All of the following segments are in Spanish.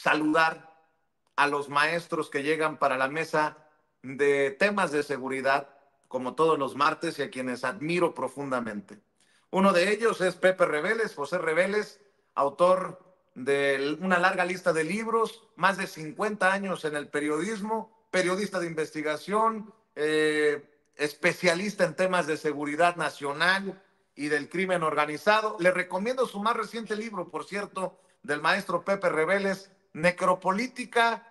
saludar a los maestros que llegan para la mesa de temas de seguridad, como todos los martes, y a quienes admiro profundamente. Uno de ellos es Pepe Reveles, José Reveles, autor de una larga lista de libros, más de 50 años en el periodismo, periodista de investigación, especialista en temas de seguridad nacional y del crimen organizado. Le recomiendo su más reciente libro, por cierto, del maestro Pepe Reveles, Necropolítica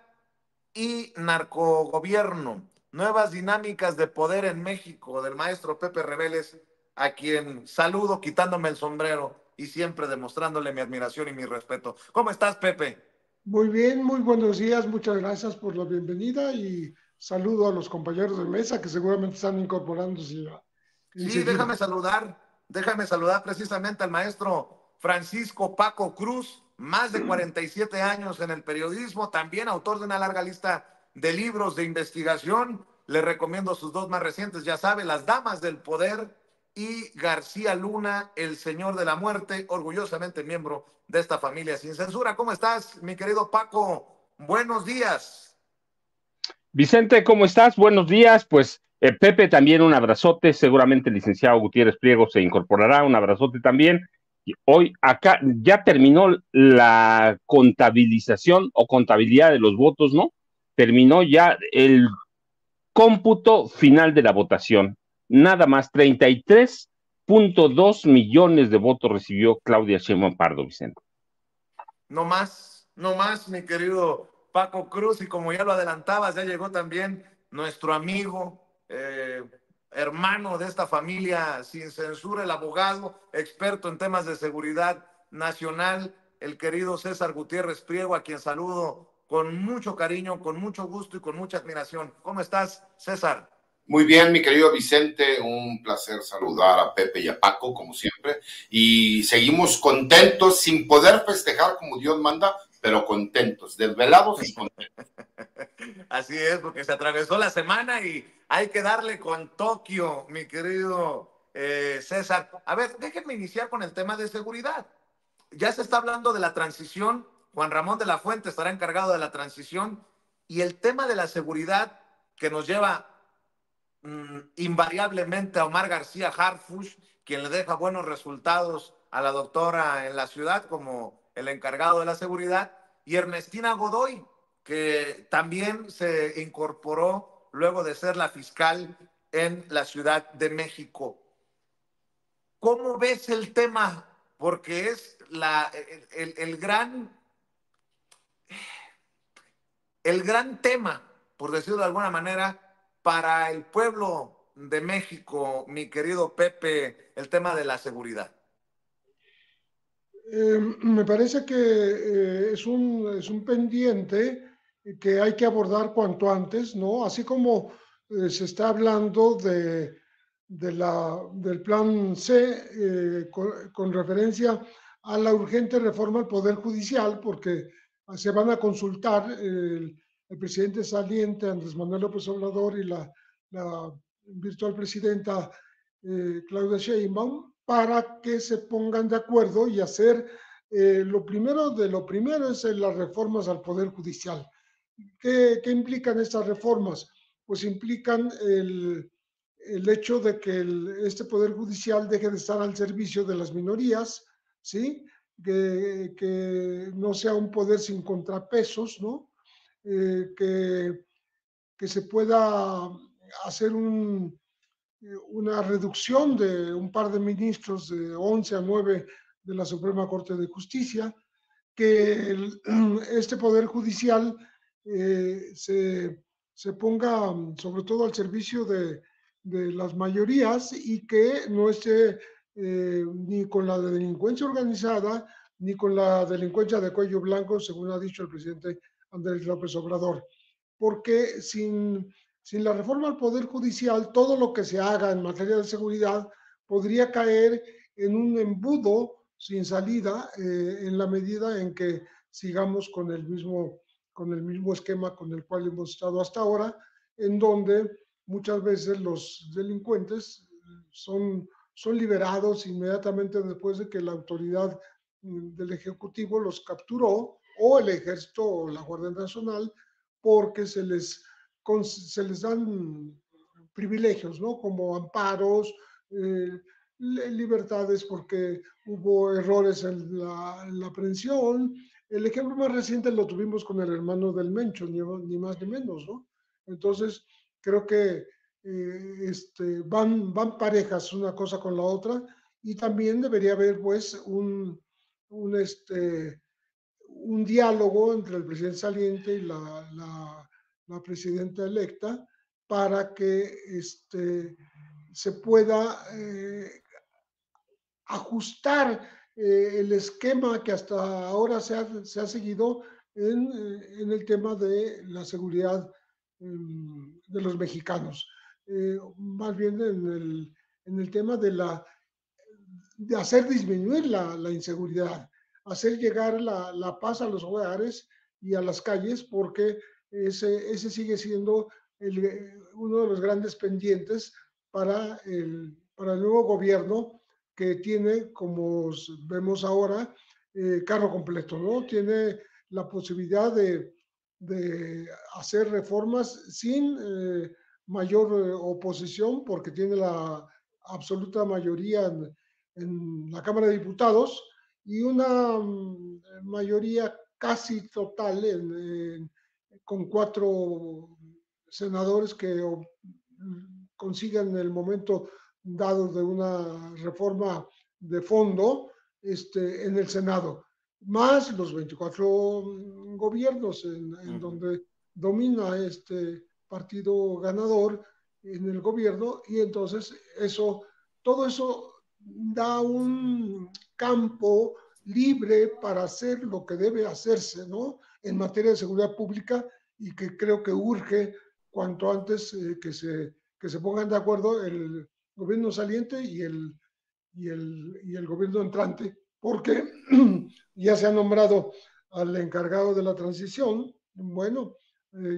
y Narcogobierno, nuevas dinámicas de poder en México, del maestro Pepe Reveles, a quien saludo quitándome el sombrero y siempre demostrándole mi admiración y mi respeto. ¿Cómo estás, Pepe? Muy bien, muy buenos días, muchas gracias por la bienvenida y saludo a los compañeros de mesa que seguramente están incorporándose ya Sí, enseguida. déjame saludar precisamente al maestro Francisco Paco Cruz, más de 47 años en el periodismo, también autor de una larga lista de libros de investigación. Le recomiendo sus dos más recientes, ya sabe, Las Damas del Poder y García Luna, El Señor de la Muerte, orgullosamente miembro de esta familia sin censura. ¿Cómo estás, mi querido Paco? Buenos días. Vicente, ¿cómo estás? Buenos días. Pues Pepe, también un abrazote. Seguramente el licenciado Gutiérrez Priego se incorporará. Un abrazote también. Y hoy acá ya terminó la contabilización o contabilidad de los votos, ¿no? Terminó ya el cómputo final de la votación. Nada más 33.2 millones de votos recibió Claudia Sheinbaum Pardo, Vicente. No más, mi querido Paco Cruz, y como ya lo adelantabas, ya llegó también nuestro amigo, hermano de esta familia sin censura, el abogado, experto en temas de seguridad nacional, el querido César Gutiérrez Priego, a quien saludo con mucho cariño, con mucho gusto y con mucha admiración. ¿Cómo estás, César? Muy bien, mi querido Vicente, un placer saludar a Pepe y a Paco, como siempre, y seguimos contentos, sin poder festejar como Dios manda, pero contentos, desvelados y contentos. Así es, porque se atravesó la semana y hay que darle con Tokio, mi querido César. A ver, déjenme iniciar con el tema de seguridad. Ya se está hablando de la transición, Juan Ramón de la Fuente estará encargado de la transición, y el tema de la seguridad que nos lleva invariablemente a Omar García Harfuch, quien le deja buenos resultados a la doctora en la ciudad como el encargado de la seguridad, y Ernestina Godoy, que también se incorporó luego de ser la fiscal en la Ciudad de México. ¿Cómo ves el tema? Porque es el gran tema, por decirlo de alguna manera, para el pueblo de México, mi querido Pepe, el tema de la seguridad. Me parece que es un pendiente que hay que abordar cuanto antes, ¿no? Así como se está hablando del plan C con referencia a la urgente reforma al Poder Judicial, porque se van a consultar el presidente saliente Andrés Manuel López Obrador y la virtual presidenta Claudia Sheinbaum para que se pongan de acuerdo y hacer lo primero de lo primero es las reformas al Poder Judicial. ¿Qué implican estas reformas? Pues implican el hecho de que este Poder Judicial deje de estar al servicio de las minorías, ¿sí? Que no sea un poder sin contrapesos, ¿no? Que se pueda hacer una reducción de un par de ministros de 11 a 9 de la Suprema Corte de Justicia, que este Poder Judicial se ponga sobre todo al servicio de las mayorías y que no esté ni con la delincuencia organizada ni con la delincuencia de cuello blanco, según ha dicho el presidente Andrés López Obrador. Porque sin la reforma al Poder Judicial, todo lo que se haga en materia de seguridad podría caer en un embudo sin salida en la medida en que sigamos con el mismo esquema con el cual hemos estado hasta ahora, en donde muchas veces los delincuentes son liberados inmediatamente después de que la autoridad del Ejecutivo los capturó o o el Ejército o la Guardia Nacional, porque se les dan privilegios, ¿no? Como amparos, libertades porque hubo errores en la aprehensión. El ejemplo más reciente lo tuvimos con el hermano del Mencho, ni más ni menos, ¿no? Entonces, creo que van parejas una cosa con la otra, y también debería haber, pues, un diálogo entre el presidente saliente y la presidenta electa para que se pueda ajustar el esquema que hasta ahora se ha seguido en el tema de la seguridad de los mexicanos. Más bien en el tema de hacer disminuir la inseguridad, hacer llegar la paz a los hogares y a las calles, porque ese sigue siendo uno de los grandes pendientes para el nuevo gobierno, que tiene, como vemos ahora, carro completo, ¿no? Tiene la posibilidad de hacer reformas sin mayor oposición, porque tiene la absoluta mayoría en la Cámara de Diputados y una mayoría casi total con 4 senadores que consigan en el momento dado de una reforma de fondo en el Senado, más los 24 gobiernos en donde domina este partido ganador en el gobierno, y entonces todo eso da un campo libre para hacer lo que debe hacerse, ¿no? En materia de seguridad pública, y que creo que urge cuanto antes que se pongan de acuerdo el gobierno saliente y el gobierno entrante, porque ya se ha nombrado al encargado de la transición. Bueno,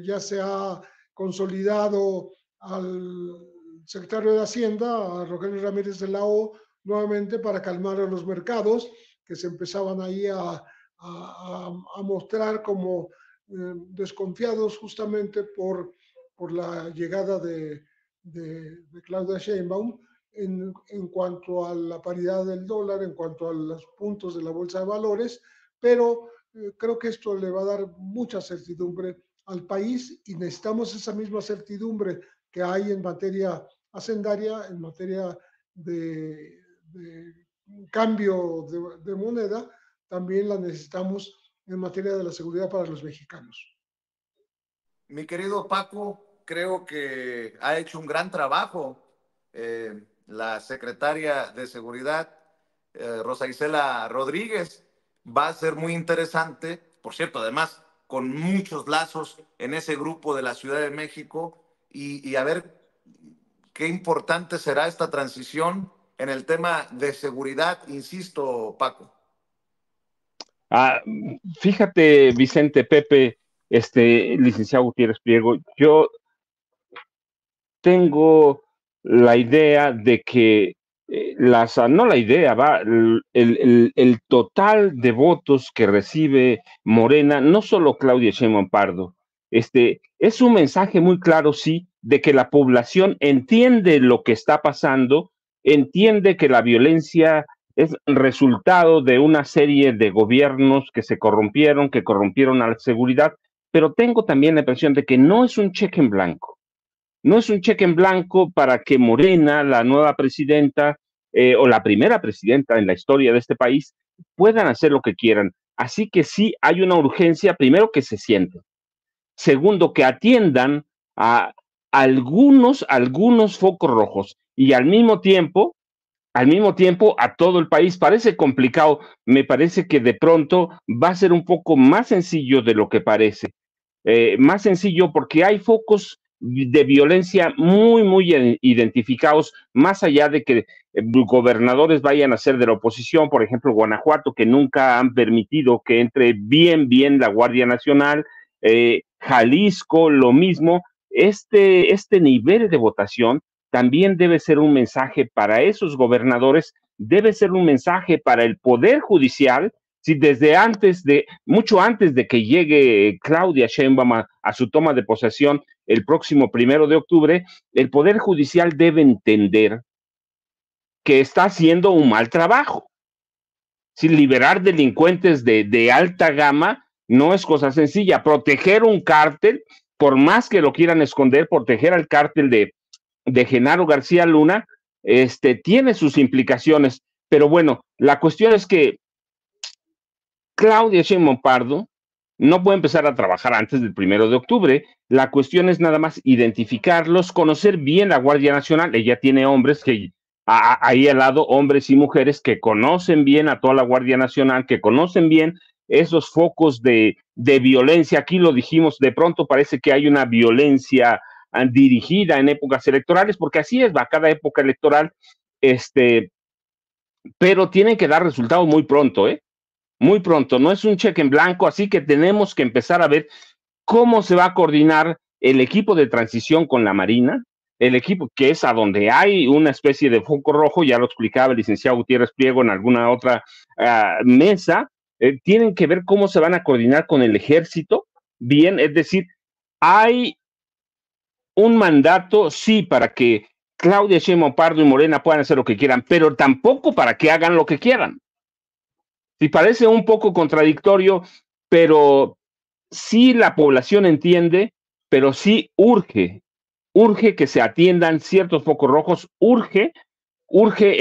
ya se ha consolidado al secretario de Hacienda, a Rogelio Ramírez de la O, nuevamente para calmar a los mercados, que se empezaban ahí a mostrar como desconfiados justamente por la llegada de Claudia Sheinbaum en cuanto a la paridad del dólar, en cuanto a los puntos de la bolsa de valores, pero creo que esto le va a dar mucha certidumbre al país, y necesitamos esa misma certidumbre que hay en materia hacendaria, en materia de cambio de moneda, también la necesitamos en materia de la seguridad para los mexicanos. Mi querido Paco, creo que ha hecho un gran trabajo la secretaria de Seguridad, Rosa Isela Rodríguez. Va a ser muy interesante, por cierto, además, con muchos lazos en ese grupo de la Ciudad de México, y a ver qué importante será esta transición en el tema de seguridad, insisto, Paco. Fíjate, Vicente, Pepe, licenciado Gutiérrez Priego, yo tengo la idea de que no la idea, el total de votos que recibe Morena, no solo Claudia Sheinbaum Pardo, es un mensaje muy claro, sí, de que la población entiende lo que está pasando, entiende que la violencia es resultado de una serie de gobiernos que corrompieron a la seguridad, pero tengo también la impresión de que no es un cheque en blanco. No es un cheque en blanco para que Morena, la nueva presidenta, o la primera presidenta en la historia de este país, puedan hacer lo que quieran. Así que sí hay una urgencia, primero, que se sienten. Segundo, que atiendan a algunos focos rojos, y al mismo tiempo a todo el país. Parece complicado, me parece que de pronto va a ser un poco más sencillo de lo que parece. Más sencillo porque hay focos de violencia muy, muy identificados, más allá de que gobernadores vayan a ser de la oposición, por ejemplo, Guanajuato, que nunca han permitido que entre bien la Guardia Nacional, Jalisco, lo mismo. Este nivel de votación también debe ser un mensaje para esos gobernadores, debe ser un mensaje para el Poder Judicial, Si desde mucho antes de que llegue Claudia Sheinbaum a su toma de posesión el próximo 1 de octubre, el Poder Judicial debe entender que está haciendo un mal trabajo. Si liberar delincuentes de alta gama no es cosa sencilla. Proteger un cártel, por más que lo quieran esconder, proteger al cártel de Genaro García Luna, tiene sus implicaciones. Pero bueno, la cuestión es que Claudia Sheinbaum Pardo no puede empezar a trabajar antes del 1 de octubre. La cuestión es nada más identificarlos, conocer bien la Guardia Nacional. Ella tiene hombres que ahí al lado, hombres y mujeres que conocen bien a toda la Guardia Nacional, que conocen bien esos focos de violencia. Aquí lo dijimos, de pronto parece que hay una violencia dirigida en épocas electorales, porque así es, va cada época electoral, pero tienen que dar resultados muy pronto, muy pronto, no es un cheque en blanco, así que tenemos que empezar a ver cómo se va a coordinar el equipo de transición con la Marina, el equipo que es a donde hay una especie de foco rojo, ya lo explicaba el licenciado Gutiérrez Priego en alguna otra mesa, tienen que ver cómo se van a coordinar con el ejército, bien, es decir, hay un mandato, sí, para que Claudia Sheinbaum Pardo y Morena puedan hacer lo que quieran, pero tampoco para que hagan lo que quieran. Sí, parece un poco contradictorio, pero sí la población entiende, pero sí urge que se atiendan ciertos focos rojos, urge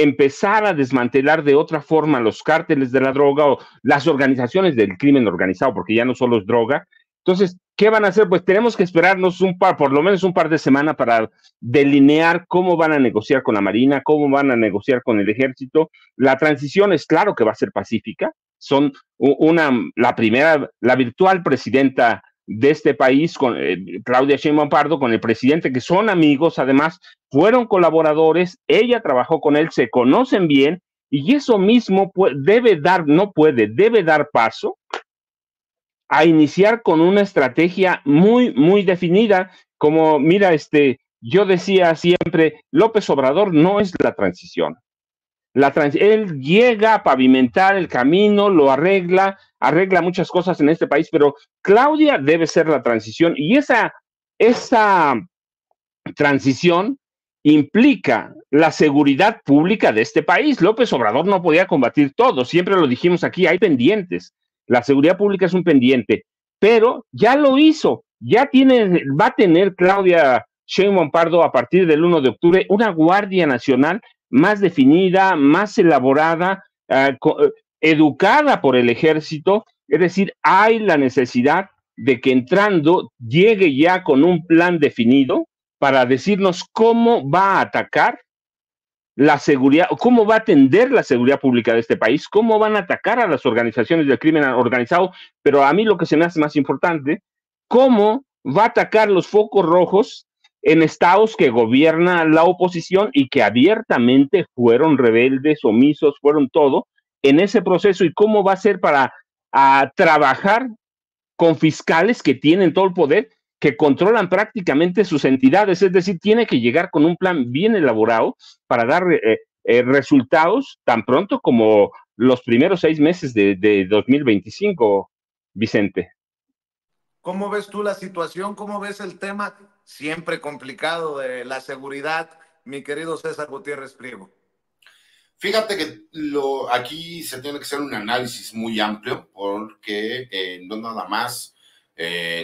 empezar a desmantelar de otra forma los cárteles de la droga o las organizaciones del crimen organizado, porque ya no solo es droga. Entonces, ¿qué van a hacer? Pues tenemos que esperarnos por lo menos un par de semanas para delinear cómo van a negociar con la Marina, cómo van a negociar con el Ejército. La transición es claro que va a ser pacífica. Son la virtual presidenta de este país, con Claudia Sheinbaum Pardo, con el presidente, que son amigos, además, fueron colaboradores, ella trabajó con él, se conocen bien, y eso mismo debe dar paso a iniciar con una estrategia muy, muy definida, como, mira, yo decía siempre, López Obrador no es la transición. Él llega a pavimentar el camino, lo arregla muchas cosas en este país, pero Claudia debe ser la transición, y esa transición implica la seguridad pública de este país. López Obrador no podía combatir todo, siempre lo dijimos aquí, hay pendientes. La seguridad pública es un pendiente, pero ya lo hizo, va a tener Claudia Sheinbaum Pardo a partir del 1 de octubre una Guardia Nacional más definida, más elaborada, educada por el Ejército. Es decir, hay la necesidad de que entrando llegue ya con un plan definido para decirnos cómo va a atacar la seguridad, cómo va a atender la seguridad pública de este país, cómo van a atacar a las organizaciones del crimen organizado, pero a mí lo que se me hace más importante, cómo va a atacar los focos rojos en estados que gobierna la oposición y que abiertamente fueron rebeldes, omisos, fueron todo en ese proceso, y cómo va a ser para trabajar con fiscales que tienen todo el poder, que controlan prácticamente sus entidades. Es decir, tiene que llegar con un plan bien elaborado para dar resultados tan pronto como los primeros 6 meses de 2025, Vicente. ¿Cómo ves tú la situación? ¿Cómo ves el tema siempre complicado de la seguridad, mi querido César Gutiérrez Priego? Fíjate que aquí se tiene que hacer un análisis muy amplio, porque no nada más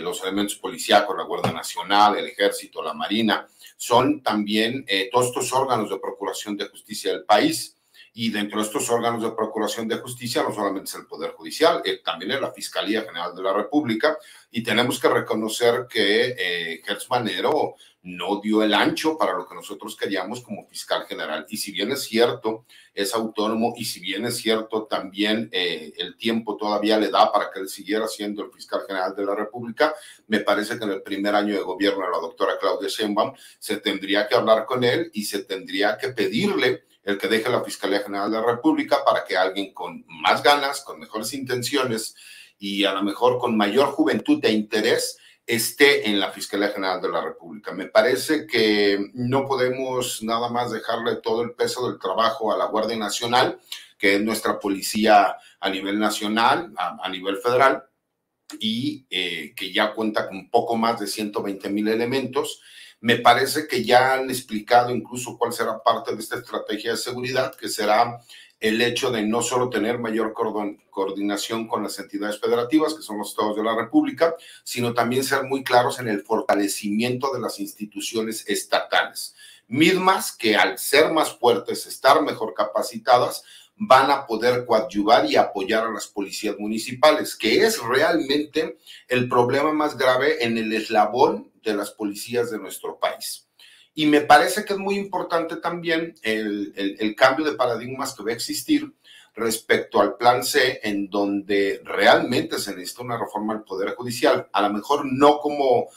los elementos policíacos, la Guardia Nacional, el Ejército, la Marina, son también todos estos órganos de procuración de justicia del país. Y dentro de estos órganos de procuración de justicia no solamente es el Poder Judicial, también es la Fiscalía General de la República, y tenemos que reconocer que Gertz Manero no dio el ancho para lo que nosotros queríamos como fiscal general. Y si bien es cierto, es autónomo, y si bien es cierto, también el tiempo todavía le da para que él siguiera siendo el fiscal general de la República, me parece que en el primer año de gobierno de la doctora Claudia Sheinbaum se tendría que hablar con él y se tendría que pedirle el que deje la Fiscalía General de la República para que alguien con más ganas, con mejores intenciones y a lo mejor con mayor juventud e interés esté en la Fiscalía General de la República. Me parece que no podemos nada más dejarle todo el peso del trabajo a la Guardia Nacional que es nuestra policía a nivel nacional, a nivel federal, y que ya cuenta con poco más de 120,000 elementos. Me parece que ya han explicado incluso cuál será parte de esta estrategia de seguridad, que será el hecho de no solo tener mayor coordinación con las entidades federativas, que son los estados de la República, sino también ser muy claros en el fortalecimiento de las instituciones estatales, mismas que al ser más fuertes, estar mejor capacitadas, van a poder coadyuvar y apoyar a las policías municipales, que es realmente el problema más grave en el eslabón de las policías de nuestro país. Y me parece que es muy importante también el cambio de paradigmas que va a existir respecto al Plan C, en donde realmente se necesita una reforma al Poder Judicial, a lo mejor no como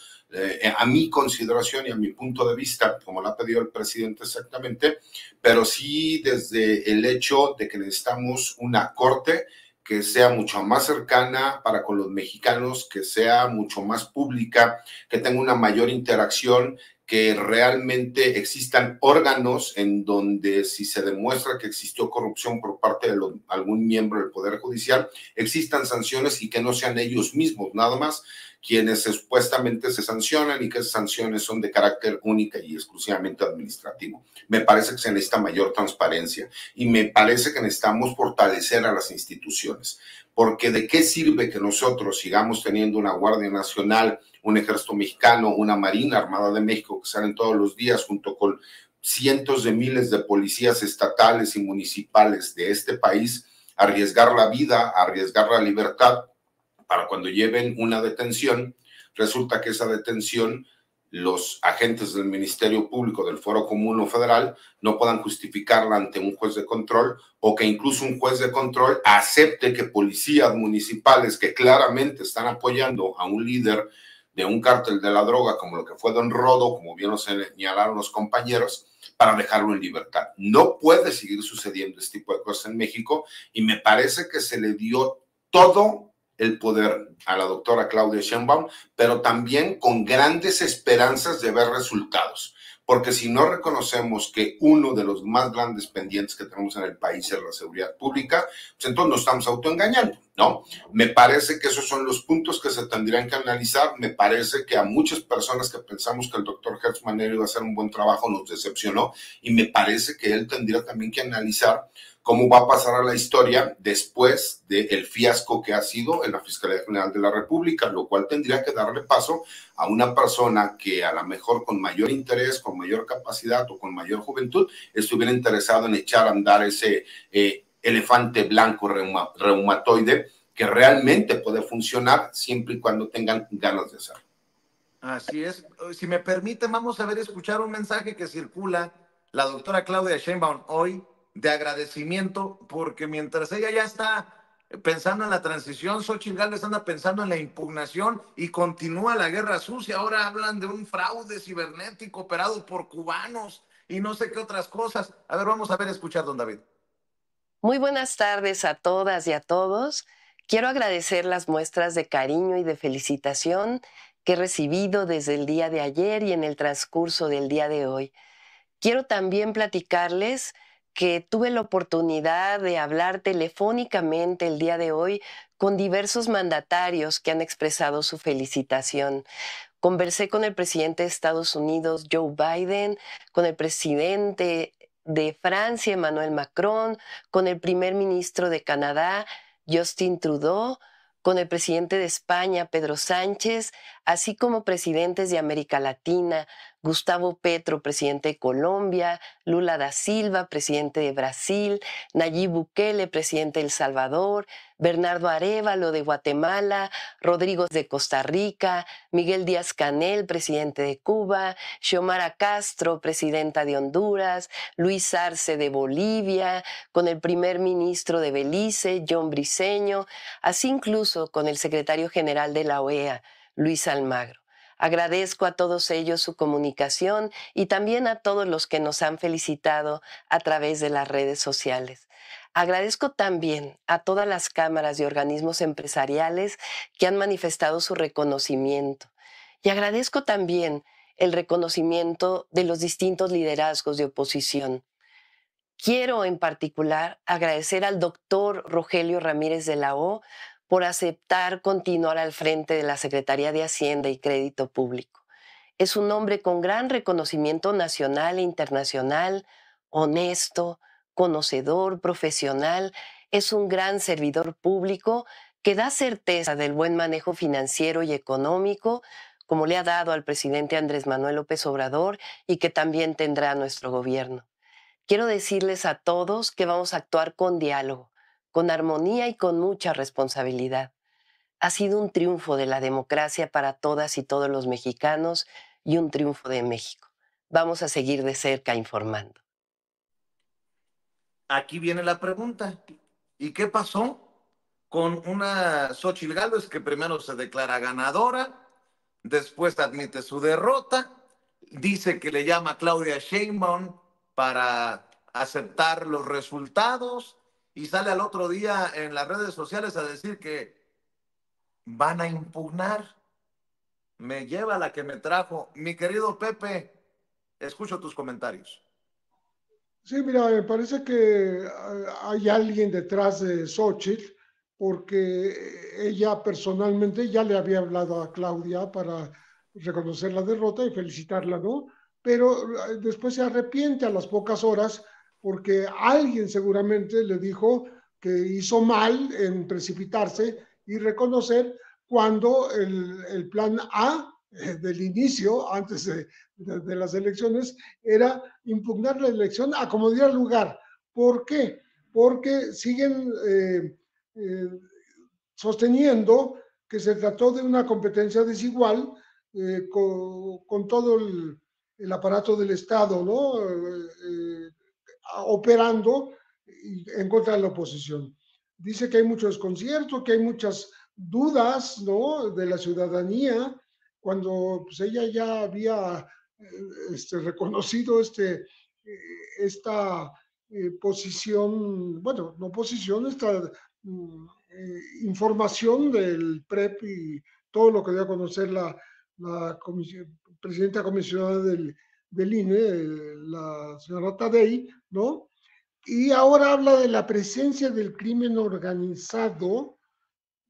a mi consideración y a mi punto de vista, como lo ha pedido el presidente exactamente, pero sí desde el hecho de que necesitamos una corte que sea mucho más cercana para con los mexicanos, que sea mucho más pública, que tenga una mayor interacción, que realmente existan órganos en donde si se demuestra que existió corrupción por parte de algún miembro del Poder Judicial, existan sanciones y que no sean ellos mismos nada más quienes supuestamente se sancionan y que esas sanciones son de carácter única y exclusivamente administrativo. Me parece que se necesita mayor transparencia y me parece que necesitamos fortalecer a las instituciones, porque ¿de qué sirve que nosotros sigamos teniendo una Guardia Nacional, un Ejército Mexicano, una Marina Armada de México que salen todos los días junto con cientos de miles de policías estatales y municipales de este país, arriesgar la vida, arriesgar la libertad para cuando lleven una detención? Resulta que esa detención los agentes del Ministerio Público del Fuero Común o Federal no puedan justificarla ante un juez de control, o que incluso un juez de control acepte que policías municipales que claramente están apoyando a un líder de un cártel de la droga, como lo que fue Don Rodo, como bien lo señalaron los compañeros, para dejarlo en libertad. No puede seguir sucediendo este tipo de cosas en México, y me parece que se le dio todo el poder a la doctora Claudia Sheinbaum, pero también con grandes esperanzas de ver resultados. Porque si no reconocemos que uno de los más grandes pendientes que tenemos en el país es la seguridad pública, pues entonces nos estamos autoengañando, ¿no? Me parece que esos son los puntos que se tendrían que analizar. Me parece que a muchas personas que pensamos que el doctor Hertz Manero iba a hacer un buen trabajo nos decepcionó, y me parece que él tendría también que analizar cómo va a pasar a la historia después del fiasco que ha sido en la Fiscalía General de la República, lo cual tendría que darle paso a una persona que a lo mejor con mayor interés, con mayor capacidad o con mayor juventud estuviera interesado en echar a andar ese elefante blanco reumatoide que realmente puede funcionar siempre y cuando tengan ganas de hacerlo. Así es. Si me permiten, vamos a ver, escuchar un mensaje que circula la doctora Claudia Sheinbaum hoy, de agradecimiento, porque mientras ella ya está pensando en la transición, Xóchitl Gálvez anda pensando en la impugnación y continúa la guerra sucia. Ahora hablan de un fraude cibernético operado por cubanos y no sé qué otras cosas. A ver, vamos a ver, escuchar, don David. Muy buenas tardes a todas y a todos. Quiero agradecer las muestras de cariño y de felicitación que he recibido desde el día de ayer y en el transcurso del día de hoy. Quiero también platicarles que tuve la oportunidad de hablar telefónicamente el día de hoy con diversos mandatarios que han expresado su felicitación. Conversé con el presidente de Estados Unidos, Joe Biden, con el presidente de Francia, Emmanuel Macron, con el primer ministro de Canadá, Justin Trudeau, con el presidente de España, Pedro Sánchez, así como presidentes de América Latina, Gustavo Petro, presidente de Colombia, Lula da Silva, presidente de Brasil, Nayib Bukele, presidente de El Salvador, Bernardo Arévalo de Guatemala, Rodrigo de Costa Rica, Miguel Díaz-Canel, presidente de Cuba, Xiomara Castro, presidenta de Honduras, Luis Arce de Bolivia, con el primer ministro de Belice, John Briceño, así incluso con el secretario general de la OEA, Luis Almagro. Agradezco a todos ellos su comunicación y también a todos los que nos han felicitado a través de las redes sociales. Agradezco también a todas las cámaras y organismos empresariales que han manifestado su reconocimiento. Y agradezco también el reconocimiento de los distintos liderazgos de oposición. Quiero en particular agradecer al doctor Rogelio Ramírez de la O por aceptar continuar al frente de la Secretaría de Hacienda y Crédito Público. Es un hombre con gran reconocimiento nacional e internacional, honesto, conocedor, profesional, es un gran servidor público que da certeza del buen manejo financiero y económico, como le ha dado al presidente Andrés Manuel López Obrador y que también tendrá nuestro gobierno. Quiero decirles a todos que vamos a actuar con diálogo, con armonía y con mucha responsabilidad. Ha sido un triunfo de la democracia para todas y todos los mexicanos y un triunfo de México. Vamos a seguir de cerca informando. Aquí viene la pregunta. ¿Y qué pasó con una Xóchitl Gálvez que primero se declara ganadora, después admite su derrota, dice que le llama a Claudia Sheinbaum para aceptar los resultados y sale al otro día en las redes sociales a decir que van a impugnar? Me lleva la que me trajo. Mi querido Pepe, escucho tus comentarios. Sí, mira, me parece que hay alguien detrás de Xóchitl, porque ella personalmente ya le había hablado a Claudia para reconocer la derrota y felicitarla, ¿no? Pero después se arrepiente a las pocas horas porque alguien seguramente le dijo que hizo mal en precipitarse y reconocer cuando el plan A del inicio, antes de las elecciones, era impugnar la elección a como diera lugar. ¿Por qué? Porque siguen sosteniendo que se trató de una competencia desigual con todo el aparato del Estado, ¿no? Operando en contra de la oposición. Dice que hay mucho desconcierto, que hay muchas dudas, ¿no?, de la ciudadanía, cuando pues, ella ya había reconocido esta posición, bueno, no posición, esta información del PREP y todo lo que dio a conocer la presidenta comisionada del INE, la señora Tadei, ¿no? Y ahora habla de la presencia del crimen organizado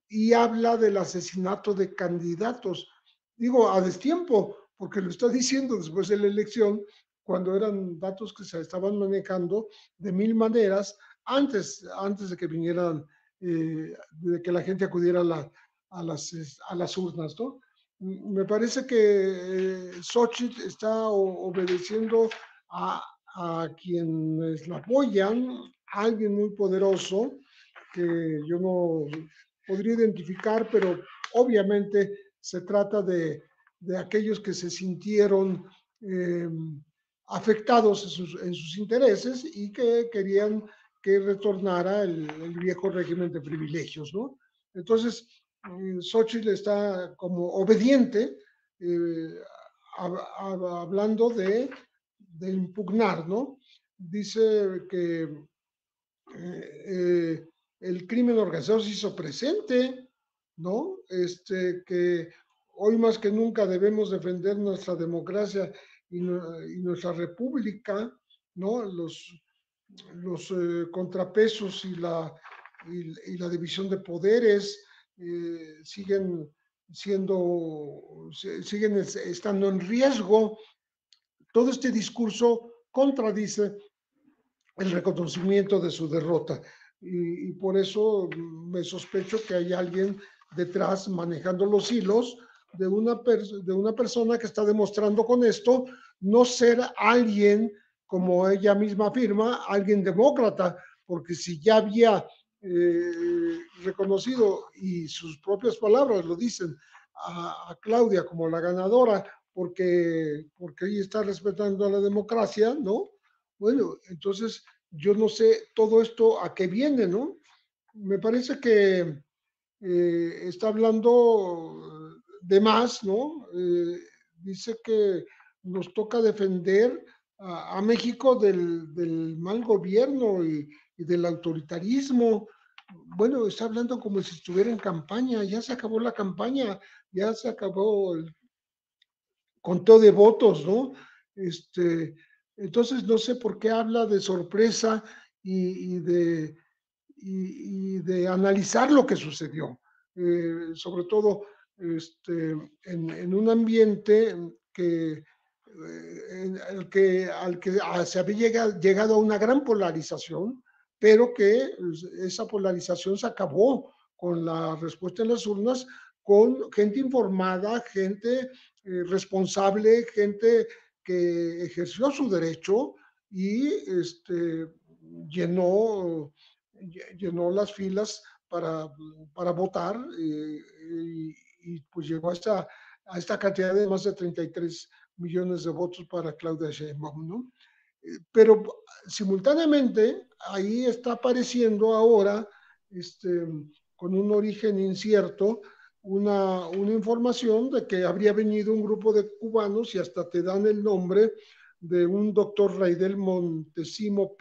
y habla del asesinato de candidatos. Digo, a destiempo, porque lo está diciendo después de la elección, cuando eran datos que se estaban manejando de mil maneras antes de que vinieran, de que la gente acudiera a las urnas, ¿no? Me parece que Xóchitl está obedeciendo a quienes la apoyan, a alguien muy poderoso que yo no podría identificar, pero obviamente se trata de aquellos que se sintieron afectados en sus intereses y que querían que retornara el viejo régimen de privilegios, ¿no? Entonces, Xóchitl está como obediente, hablando de impugnar, ¿no? Dice que el crimen organizado se hizo presente, ¿no? Que hoy más que nunca debemos defender nuestra democracia y nuestra república, ¿no? Los contrapesos y la división de poderes siguen estando en riesgo. Todo este discurso contradice el reconocimiento de su derrota y por eso me sospecho que hay alguien detrás manejando los hilos de una persona que está demostrando con esto no ser alguien, como ella misma afirma, alguien demócrata, porque si ya había reconocido, y sus propias palabras lo dicen, a Claudia como la ganadora, porque ella está respetando a la democracia, ¿no? Bueno, entonces yo no sé todo esto a qué viene, ¿no? Me parece que está hablando de más, ¿no? Dice que nos toca defender a México del mal gobierno y del autoritarismo. Bueno, está hablando como si estuviera en campaña, ya se acabó la campaña, ya se acabó el conteo de votos, ¿no? Entonces, no sé por qué habla de sorpresa y de analizar lo que sucedió. Sobre todo en un ambiente al que se había llegado a una gran polarización, pero que esa polarización se acabó con la respuesta en las urnas, con gente informada, gente responsable, gente que ejerció su derecho y llenó las filas para votar y pues llegó a esta cantidad de más de 33 millones de votos para Claudia Sheinbaum, ¿no? Pero simultáneamente ahí está apareciendo ahora, con un origen incierto, una información de que habría venido un grupo de cubanos y hasta te dan el nombre de un doctor Raidel Montesino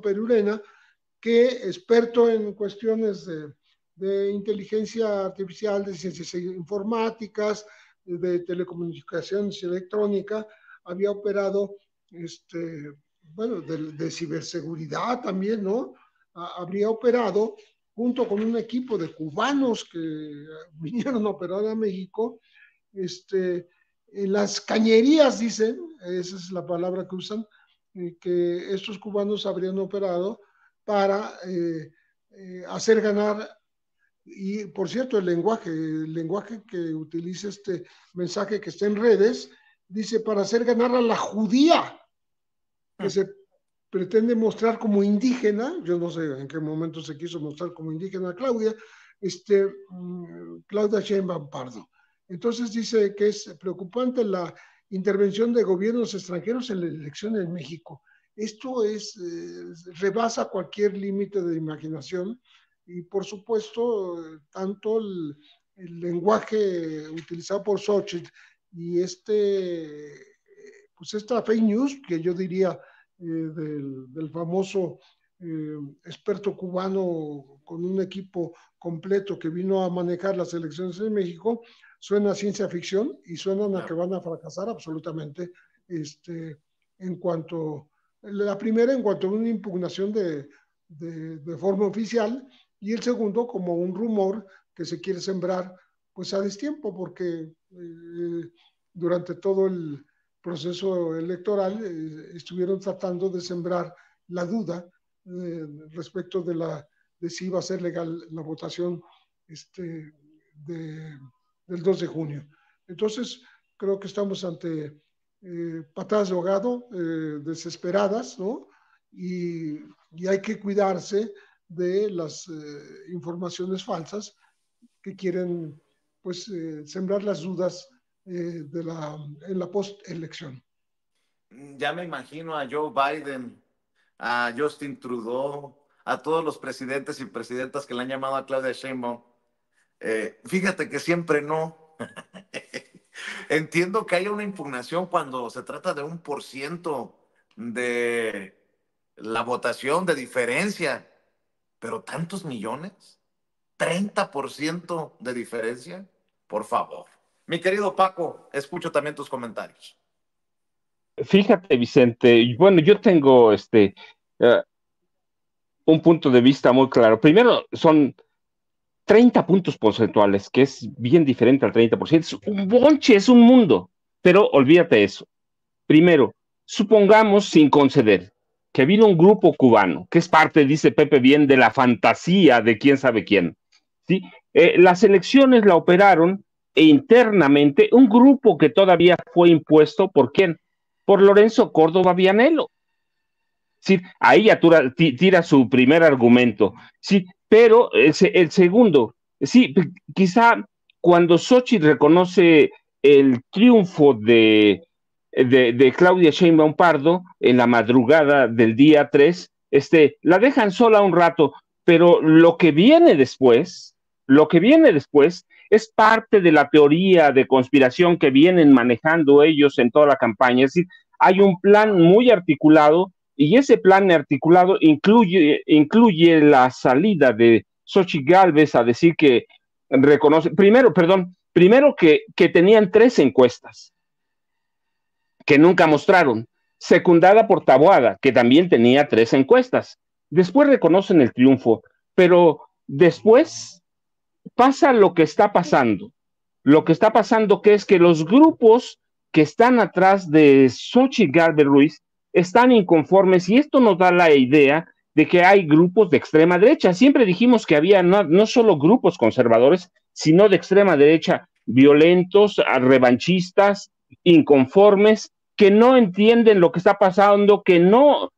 Perurena, que experto en cuestiones de inteligencia artificial, de ciencias informáticas, de telecomunicaciones y electrónica, había operado, bueno, de ciberseguridad también, ¿no? Habría operado junto con un equipo de cubanos que vinieron a operar a México, en las cañerías, dicen, esa es la palabra que usan, que estos cubanos habrían operado para hacer ganar, y por cierto, el lenguaje que utiliza este mensaje que está en redes, dice para hacer ganar a la judía, que se pretende mostrar como indígena. Yo no sé en qué momento se quiso mostrar como indígena Claudia, Claudia Sheinbaum Pardo. Entonces dice que es preocupante la intervención de gobiernos extranjeros en la elección en México. Esto rebasa cualquier límite de imaginación y por supuesto tanto el lenguaje utilizado por Xochitl y pues esta fake news que yo diría del famoso experto cubano con un equipo completo que vino a manejar las elecciones en México, suena a ciencia ficción y suenan a que van a fracasar absolutamente en cuanto la primera en cuanto a una impugnación de forma oficial y el segundo como un rumor que se quiere sembrar pues a destiempo porque durante todo el proceso electoral estuvieron tratando de sembrar la duda respecto de si iba a ser legal la votación del 2 de junio. Entonces, creo que estamos ante patadas de ahogado desesperadas, ¿no? Y hay que cuidarse de las informaciones falsas que quieren, pues, sembrar las dudas en la post-elección. Ya me imagino a Joe Biden, a Justin Trudeau, a todos los presidentes y presidentas que le han llamado a Claudia Sheinbaum. Fíjate que siempre no. Entiendo que haya una impugnación cuando se trata de 1% de la votación de diferencia, pero tantos millones, 30% de diferencia, por favor. Mi querido Paco, escucho también tus comentarios. Fíjate, Vicente, y bueno, yo tengo un punto de vista muy claro. Primero, son 30 puntos porcentuales, que es bien diferente al 30%. Es un bonche, es un mundo. Pero olvídate eso. Primero, supongamos, sin conceder, que vino un grupo cubano, que es parte, dice Pepe bien, de la fantasía de quién sabe quién. ¿Sí? Las elecciones la operaron internamente un grupo que todavía fue impuesto ¿por quién? Por Lorenzo Córdoba Vianello. Sí, ahí ya tira su primer argumento. Sí, pero el segundo, sí, quizá cuando Xochitl reconoce el triunfo de Claudia Sheinbaum Pardo en la madrugada del día 3, la dejan sola un rato, pero lo que viene después es parte de la teoría de conspiración que vienen manejando ellos en toda la campaña. Es decir, hay un plan muy articulado y ese plan articulado incluye la salida de Xochitl Gálvez a decir que reconoce, primero que tenían 3 encuestas que nunca mostraron, secundada por Taboada, que también tenía 3 encuestas. Después reconocen el triunfo, pero después pasa lo que está pasando. Lo que está pasando que es que los grupos que están atrás de Xochitl Gálvez Ruiz están inconformes, y esto nos da la idea de que hay grupos de extrema derecha. Siempre dijimos que había no solo grupos conservadores, sino de extrema derecha, violentos, revanchistas, inconformes, que no entienden lo que está pasando, que no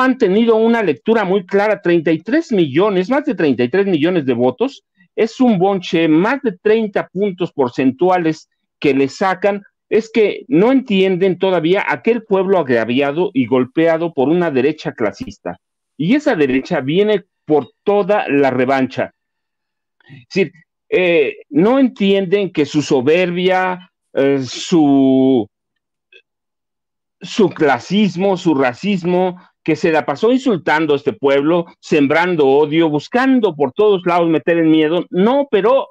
han tenido una lectura muy clara. 33 millones, más de 33 millones de votos, es un bonche, más de 30 puntos porcentuales que le sacan. Es que no entienden todavía aquel pueblo agraviado y golpeado por una derecha clasista. Y esa derecha viene por toda la revancha. Es decir, no entienden que su soberbia, su clasismo, su racismo, que se la pasó insultando a este pueblo, sembrando odio, buscando por todos lados meter en miedo, no, pero...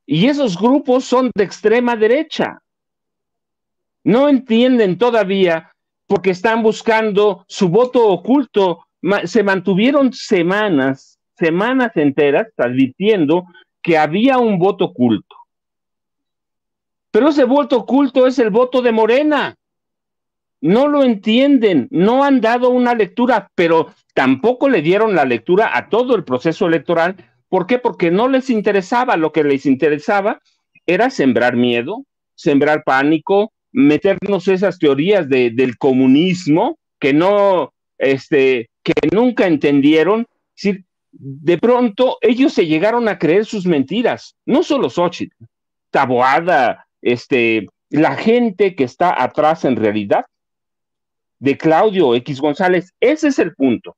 Y esos grupos son de extrema derecha. No entienden todavía porque están buscando su voto oculto. Se mantuvieron semanas enteras advirtiendo que había un voto oculto. Pero ese voto oculto es el voto de Morena. No lo entienden, no han dado una lectura, pero tampoco le dieron la lectura a todo el proceso electoral. ¿Por qué? Porque no les interesaba. Lo que les interesaba era sembrar miedo, sembrar pánico, meternos esas teorías del comunismo que nunca entendieron. Es decir, de pronto ellos se llegaron a creer sus mentiras, no solo Xochitl, Taboada, la gente que está atrás en realidad de Claudio X González. Ese es el punto.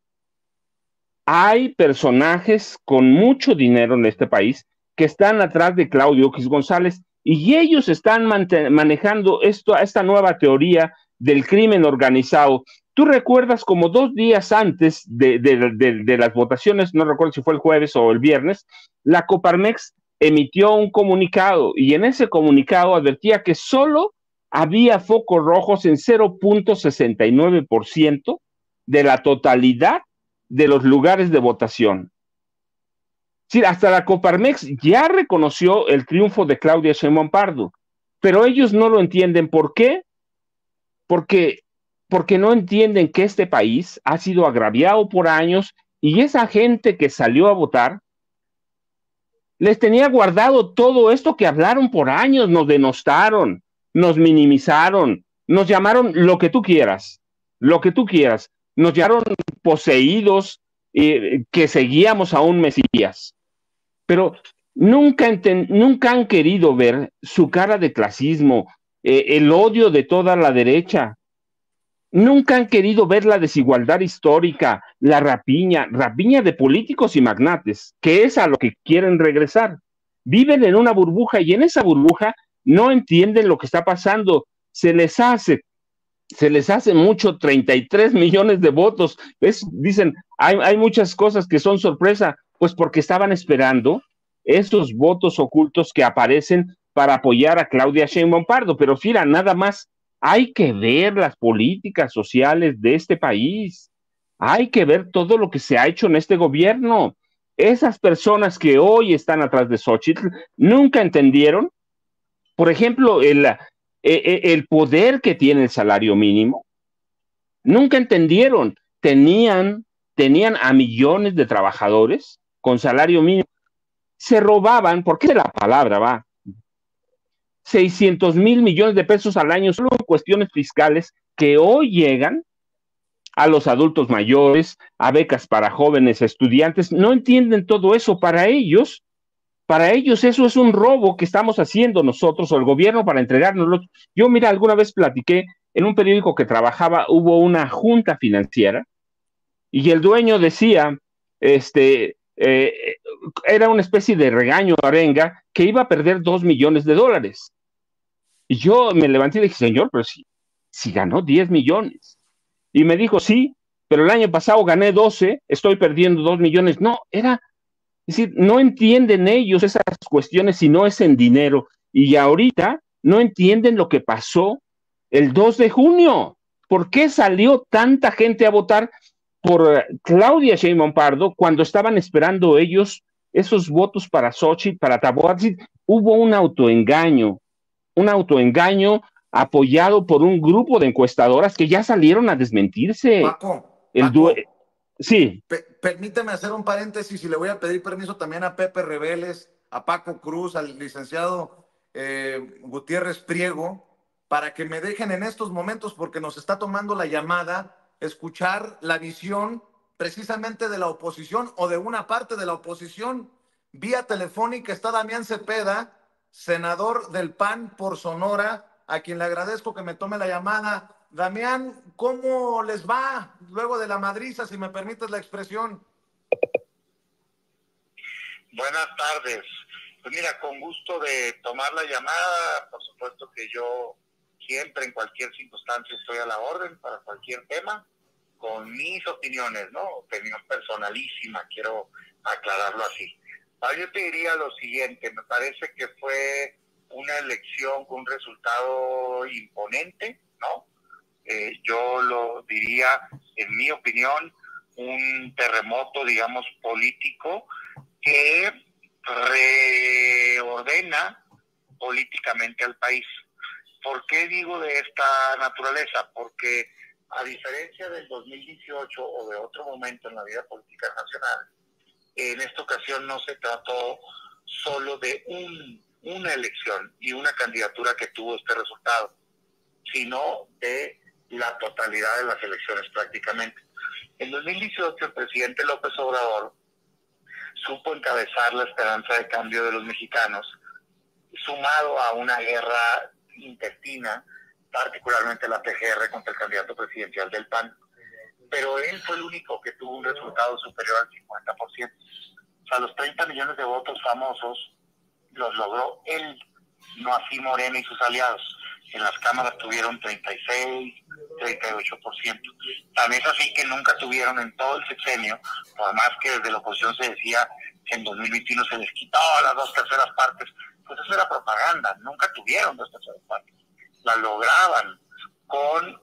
Hay personajes con mucho dinero en este país que están atrás de Claudio X González, y ellos están manejando esta nueva teoría del crimen organizado. Tú recuerdas como 2 días antes de las votaciones, no recuerdo si fue el jueves o el viernes, la Coparmex emitió un comunicado, y en ese comunicado advertía que solo había focos rojos en 0.69% de la totalidad de los lugares de votación. Sí, hasta la Coparmex ya reconoció el triunfo de Claudia Sheinbaum Pardo, pero ellos no lo entienden. ¿Por qué? Porque no entienden que este país ha sido agraviado por años, y esa gente que salió a votar les tenía guardado todo esto que hablaron por años. Nos denostaron, nos minimizaron, nos llamaron lo que tú quieras, nos llamaron poseídos, que seguíamos a un Mesías, pero nunca han querido ver su cara de clasismo, el odio de toda la derecha. Nunca han querido ver la desigualdad histórica, la rapiña de políticos y magnates, que es a lo que quieren regresar. Viven en una burbuja, y en esa burbuja no entienden lo que está pasando. Se les hace mucho 33 millones de votos. Dicen, hay muchas cosas que son sorpresa, pues porque estaban esperando esos votos ocultos que aparecen para apoyar a Claudia Sheinbaum Pardo. Pero mira, nada más, hay que ver las políticas sociales de este país, hay que ver todo lo que se ha hecho en este gobierno. Esas personas que hoy están atrás de Xochitl nunca entendieron, por ejemplo, el poder que tiene el salario mínimo. Nunca entendieron. Tenían a millones de trabajadores con salario mínimo. Se robaban, porque es la palabra, 600,000 millones de pesos al año solo en cuestiones fiscales, que hoy llegan a los adultos mayores, a becas para jóvenes estudiantes. No entienden todo eso. Para ellos eso es un robo que estamos haciendo nosotros o el gobierno para entregárnoslo. Yo, mira, alguna vez platiqué en un periódico que trabajaba, hubo una junta financiera, y el dueño decía, era una especie de regaño arenga, que iba a perder $2 millones. Y yo me levanté y le dije, señor, pero si ganó 10 millones. Y me dijo, sí, pero el año pasado gané 12, estoy perdiendo 2 millones. No, es decir, no entienden ellos esas cuestiones si no es en dinero. Y ahorita no entienden lo que pasó el 2 de junio. ¿Por qué salió tanta gente a votar por Claudia Sheinbaum Pardo cuando estaban esperando ellos esos votos para Xochitl, para Taboada? Hubo un autoengaño apoyado por un grupo de encuestadoras que ya salieron a desmentirse. Paco, sí. Permíteme hacer un paréntesis y le voy a pedir permiso también a Pepe Reveles, a Paco Cruz, al licenciado Gutiérrez Priego, para que me dejen en estos momentos, porque nos está tomando la llamada, escuchar la visión precisamente de la oposición o de una parte de la oposición. Vía telefónica está Damián Cepeda, senador del PAN por Sonora, a quien le agradezco que me tome la llamada. Damián, ¿cómo les va luego de la madriza, si me permites la expresión? Buenas tardes. Pues mira, con gusto de tomar la llamada. Por supuesto que yo siempre, en cualquier circunstancia, estoy a la orden para cualquier tema, con mis opiniones, ¿no? Opinión personalísima, quiero aclararlo así. Ahora yo te diría lo siguiente, me parece que fue una elección con un resultado imponente, ¿no? Yo lo diría, en mi opinión, un terremoto, digamos, político que reordena políticamente al país. ¿Por qué digo de esta naturaleza? Porque a diferencia del 2018 o de otro momento en la vida política nacional, en esta ocasión no se trató solo de una elección y una candidatura que tuvo este resultado, sino de la totalidad de las elecciones prácticamente. En 2018 el presidente López Obrador supo encabezar la esperanza de cambio de los mexicanos, sumado a una guerra intestina, particularmente la PGR contra el candidato presidencial del PAN. Pero él fue el único que tuvo un resultado superior al 50%. O sea, los 30 millones de votos famosos los logró él, no así Morena y sus aliados. En las cámaras tuvieron 36, 38%. Tan es así que nunca tuvieron en todo el sexenio, por más que desde la oposición se decía que en 2021 se les quitó las 2/3 partes, pues eso era propaganda, nunca tuvieron 2/3 partes. La lograban con,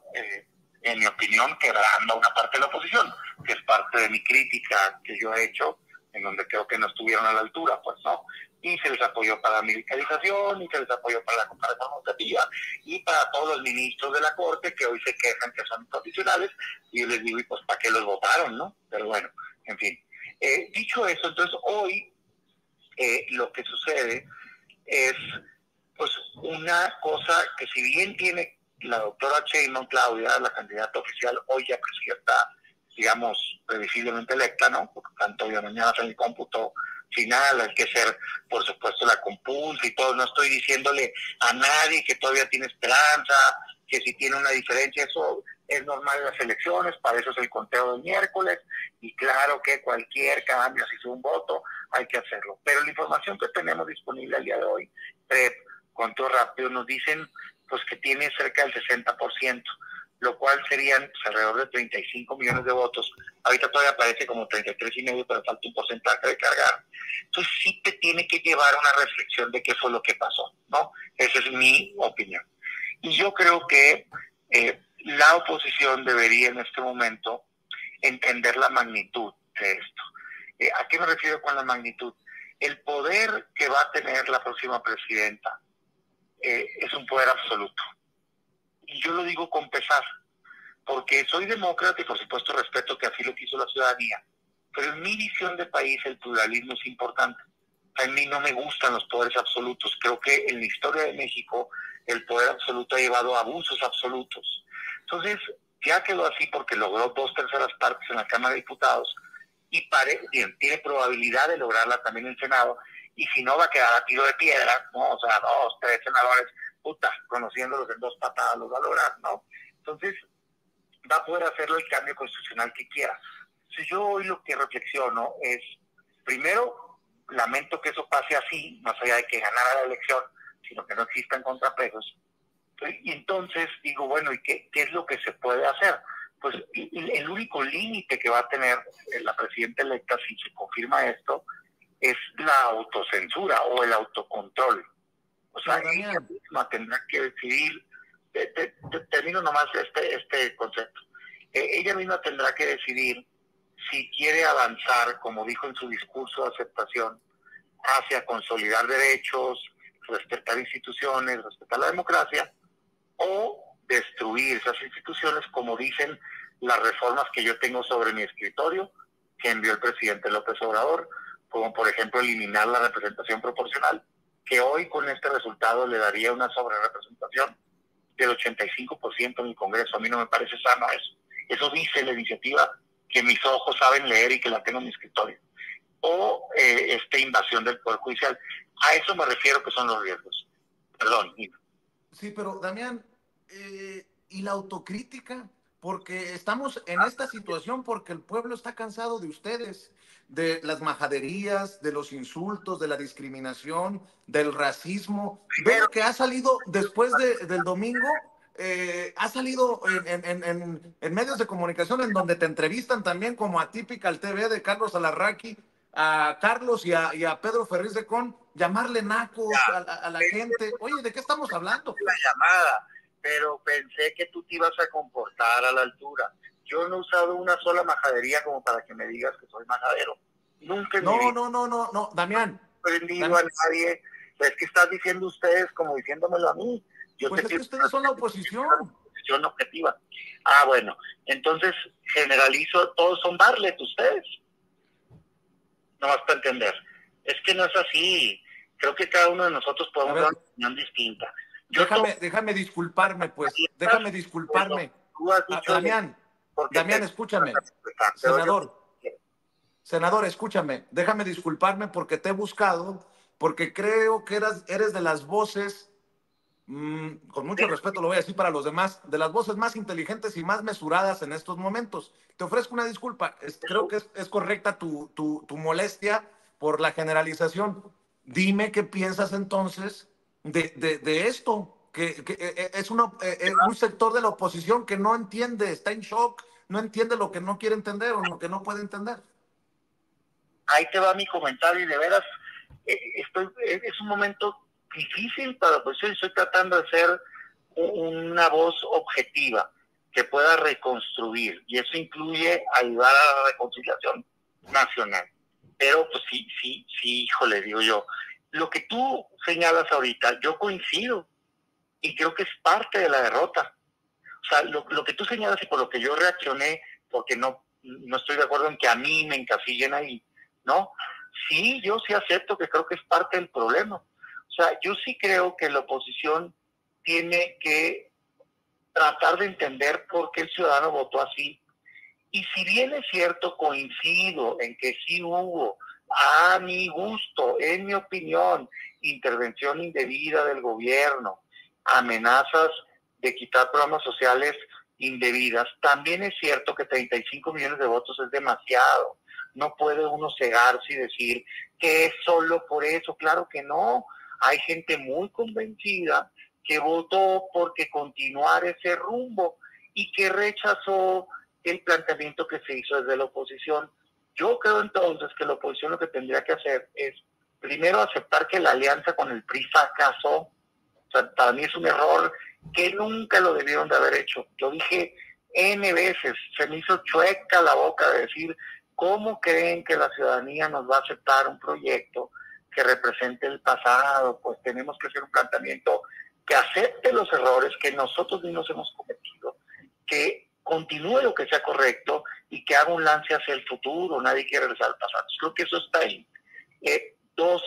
en mi opinión, quebrando a una parte de la oposición, que es parte de mi crítica que yo he hecho, en donde creo que no estuvieron a la altura, pues no. Y se les apoyó para la militarización, y se les apoyó para la reforma educativa, y para todos los ministros de la Corte que hoy se quejan que son inconstitucionales, y yo les digo, y pues ¿para qué los votaron, no? Pero bueno, en fin. Dicho eso, entonces hoy lo que sucede es pues una cosa que, si bien tiene la doctora Sheinbaum Claudia, la candidata oficial, hoy ya presidenta, digamos, previsiblemente electa, ¿no? Porque tanto hoy de mañana en el cómputo final, hay que ser, por supuesto, la compulsa y todo. No estoy diciéndole a nadie que todavía tiene esperanza, que si tiene una diferencia, eso es normal en las elecciones, para eso es el conteo del miércoles, y claro que cualquier cambio, si es un voto, hay que hacerlo. Pero la información que tenemos disponible al día de hoy, con todo rápido, nos dicen pues que tiene cerca del 60%, lo cual serían pues, alrededor de 35 millones de votos. Ahorita todavía aparece como 33,5, pero falta un porcentaje de cargar. Entonces sí te tiene que llevar a una reflexión de qué fue lo que pasó, ¿no? Esa es mi opinión. Y yo creo que la oposición debería en este momento entender la magnitud de esto. ¿A qué me refiero con la magnitud? El poder que va a tener la próxima presidenta es un poder absoluto. Y yo lo digo con pesar, porque soy demócrata y por supuesto respeto que así lo quiso la ciudadanía, pero en mi visión de país el pluralismo es importante. A mí no me gustan los poderes absolutos. Creo que en la historia de México el poder absoluto ha llevado a abusos absolutos. Entonces ya quedó así porque logró 2/3 partes en la Cámara de Diputados y bien, tiene probabilidad de lograrla también en el Senado, y si no va a quedar a tiro de piedra, ¿no? O sea, 2, 3 senadores, conociéndolos en 2 patadas los va a lograr, ¿no? Entonces va a poder hacerlo el cambio constitucional que quiera. Si yo hoy lo que reflexiono es, primero, lamento que eso pase así, más allá de que ganara la elección, sino que no existan contrapesos. Y entonces digo, bueno, ¿y qué es lo que se puede hacer? Pues el único límite que va a tener la presidenta electa, si se confirma esto, es la autocensura o el autocontrol. O sea, ella misma tendrá que decidir termino nomás este concepto. Ella misma tendrá que decidir si quiere avanzar, como dijo en su discurso de aceptación, hacia consolidar derechos, respetar instituciones, respetar la democracia, o destruir esas instituciones, como dicen las reformas que yo tengo sobre mi escritorio, que envió el presidente López Obrador, como por ejemplo eliminar la representación proporcional, que hoy con este resultado le daría una sobrerepresentación del 85% en el Congreso. A mí no me parece sano eso. Eso dice la iniciativa que mis ojos saben leer y que la tengo en mi escritorio. O invasión del Poder Judicial. A eso me refiero que son los riesgos. Perdón, Nino. Sí, pero Damián, ¿y la autocrítica? Porque estamos en esta situación porque el pueblo está cansado de ustedes, de las majaderías, de los insultos, de la discriminación, del racismo. Ve lo que ha salido después del domingo. Ha salido en medios de comunicación en donde te entrevistan también, como a Typical TV de Carlos Alarraqui, a Carlos y a Pedro Ferriz de Con, llamarle nacos a la gente. Oye, ¿de qué estamos hablando? La llamada, pero pensé que tú te ibas a comportar a la altura. Yo no he usado una sola majadería como para que me digas que soy majadero. Nunca en mi vida. No, Damián. No he prendido a nadie. Es que estás diciendo ustedes como diciéndomelo a mí. Pues es que ustedes son la oposición. Oposición objetiva. Bueno, entonces generalizo, todos son Bartlett ustedes. No vas a entender. Es que no es así. Creo que cada uno de nosotros podemos dar una opinión distinta. Déjame disculparme, pues. Déjame disculparme. Damián, escúchame. Senador, escúchame. Déjame disculparme porque te he buscado, porque creo que eres de las voces, con mucho respeto lo voy a decir para los demás, de las voces más inteligentes y más mesuradas en estos momentos. Te ofrezco una disculpa. Creo que es correcta tu molestia por la generalización. Dime qué piensas entonces de esto, que es un sector de la oposición que no entiende, está en shock, no entiende lo que no quiere entender o lo que no puede entender. Ahí te va mi comentario y de veras, es un momento difícil para la oposición. Estoy tratando de ser una voz objetiva que pueda reconstruir, y eso incluye ayudar a la reconciliación nacional. Pero pues sí, híjole, digo yo, lo que tú señalas ahorita, yo coincido y creo que es parte de la derrota. O sea, lo que tú señalas y por lo que yo reaccioné, porque no estoy de acuerdo en que a mí me encasillen ahí, ¿no? Sí, yo sí acepto que creo que es parte del problema. O sea, yo sí creo que la oposición tiene que tratar de entender por qué el ciudadano votó así. Y si bien es cierto, coincido en que sí hubo, a mi gusto, en mi opinión, intervención indebida del gobierno, amenazas de quitar programas sociales indebidas, también es cierto que 35 millones de votos es demasiado. No puede uno cegarse y decir que es solo por eso. Claro que no. Hay gente muy convencida que votó porque continuar ese rumbo y que rechazó el planteamiento que se hizo desde la oposición. Yo creo entonces que la oposición lo que tendría que hacer es primero aceptar que la alianza con el PRI fracasó. O sea, para mí es un error que nunca lo debieron de haber hecho. Lo dije N veces, se me hizo chueca la boca de decir, ¿cómo creen que la ciudadanía nos va a aceptar un proyecto que represente el pasado? Pues tenemos que hacer un planteamiento que acepte los errores que nosotros mismos hemos cometido, que continúe lo que sea correcto y que haga un lance hacia el futuro. Nadie quiere regresar al pasado. Creo que eso está ahí. Dos,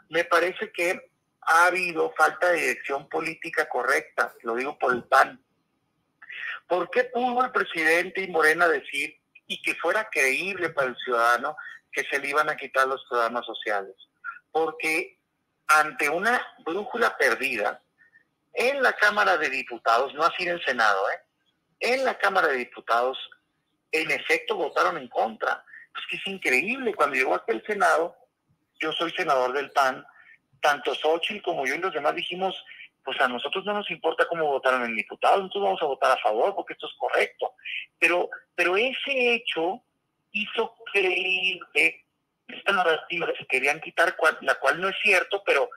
me parece que ha habido falta de dirección política correcta, lo digo por el PAN. ¿Por qué pudo el presidente y Morena decir, y que fuera creíble para el ciudadano, que se le iban a quitar los programas sociales? Porque ante una brújula perdida, en la Cámara de Diputados, no así en el Senado, en la Cámara de Diputados, en efecto votaron en contra. Es que es increíble, cuando llegó hasta el Senado, yo soy senador del PAN, tanto Xochitl como yo y los demás dijimos, pues a nosotros no nos importa cómo votaron en diputados, nosotros vamos a votar a favor porque esto es correcto. Pero ese hecho hizo creíble esta narrativa que se querían quitar, la cual no es cierto, pero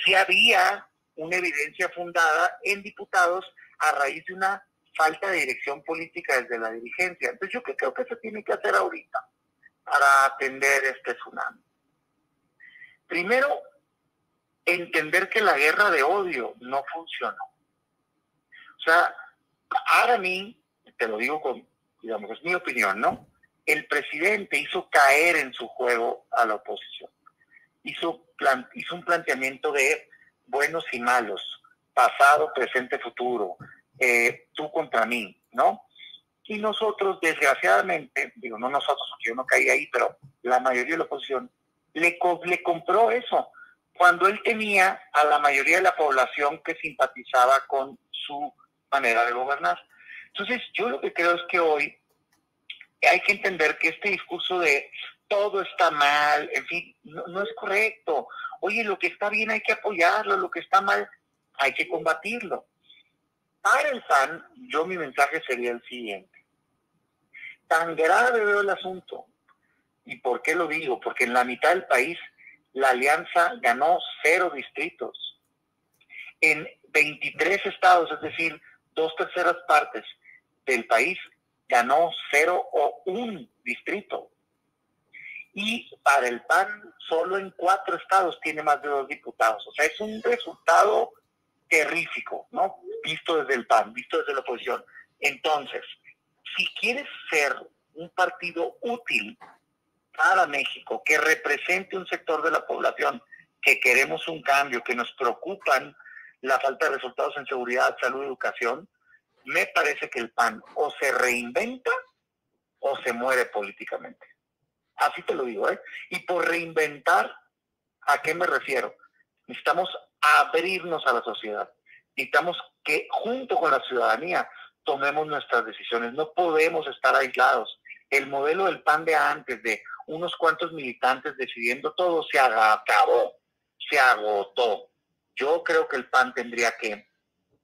sí había una evidencia fundada en diputados a raíz de una falta de dirección política desde la dirigencia. Entonces yo creo que se tiene que hacer ahorita para atender este tsunami. Primero, entender que la guerra de odio no funcionó. O sea, para mí, te lo digo con, digamos, es mi opinión, ¿no? El presidente hizo caer en su juego a la oposición. Hizo un planteamiento de buenos y malos, pasado, presente, futuro, tú contra mí, ¿no? Y nosotros, desgraciadamente, digo, no nosotros, porque yo no caí ahí, pero la mayoría de la oposición le compró eso, cuando él tenía a la mayoría de la población que simpatizaba con su manera de gobernar. Entonces, yo lo que creo es que hoy hay que entender que este discurso de todo está mal, en fin, no es correcto. Oye, lo que está bien hay que apoyarlo, lo que está mal hay que combatirlo. Para el PAN, yo mi mensaje sería el siguiente. Tan grave veo el asunto. ¿Y por qué lo digo? Porque en la mitad del país la alianza ganó 0 distritos. En 23 estados, es decir, 2/3 partes del país, ganó 0 o 1 distrito. Y para el PAN, solo en 4 estados tiene más de 2 diputados. O sea, es un resultado terrífico, ¿no? Visto desde el PAN, visto desde la oposición. Entonces, si quieres ser un partido útil para México, que represente un sector de la población, que queremos un cambio, que nos preocupan la falta de resultados en seguridad, salud, educación, me parece que el PAN o se reinventa o se muere políticamente. Así te lo digo, ¿eh? Y por reinventar, ¿a qué me refiero? Necesitamos abrirnos a la sociedad. Necesitamos que junto con la ciudadanía tomemos nuestras decisiones. No podemos estar aislados. El modelo del PAN de antes, de unos cuantos militantes decidiendo todo, se acabó, se agotó. Yo creo que el PAN tendría que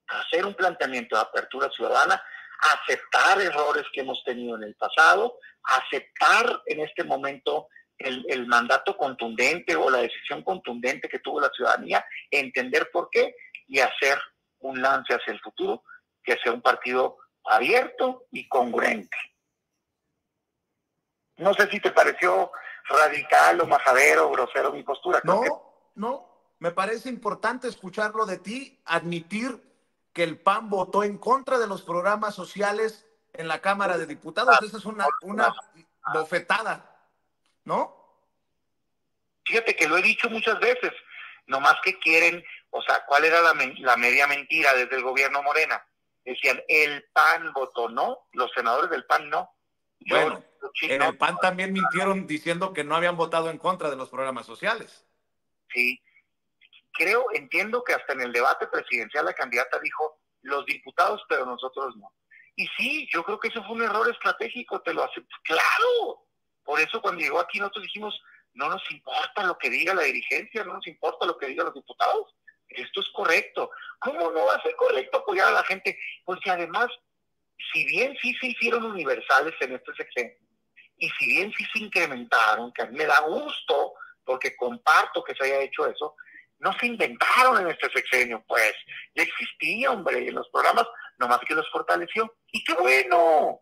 hacer un planteamiento de apertura ciudadana, aceptar errores que hemos tenido en el pasado, aceptar en este momento el mandato contundente o la decisión contundente que tuvo la ciudadanía, entender por qué y hacer un lance hacia el futuro, que sea un partido abierto y congruente. No sé si te pareció radical o majadero o grosero mi postura. No, me parece importante escucharlo de ti, admitir que el PAN votó en contra de los programas sociales en la Cámara de Diputados. Esa es una bofetada, ¿no? Fíjate que lo he dicho muchas veces, nomás que quieren, o sea, ¿cuál era la media mentira desde el gobierno Morena? Decían, el PAN votó, no, los senadores del PAN no. Bueno, en el PAN también mintieron diciendo que no habían votado en contra de los programas sociales. Sí, entiendo que hasta en el debate presidencial la candidata dijo, los diputados, pero nosotros no. Y sí, yo creo que eso fue un error estratégico, te lo acepto. ¡Claro! Por eso cuando llegó aquí nosotros dijimos, no nos importa lo que diga la dirigencia, no nos importa lo que digan los diputados. Esto es correcto. ¿Cómo no va a ser correcto apoyar a la gente? Porque además, si bien sí se hicieron universales en este sexenio, y si bien sí se incrementaron, que a mí me da gusto, porque comparto que se haya hecho eso, no se inventaron en este sexenio, pues, ya existía, hombre, y en los programas, nomás que los fortaleció. Y qué bueno,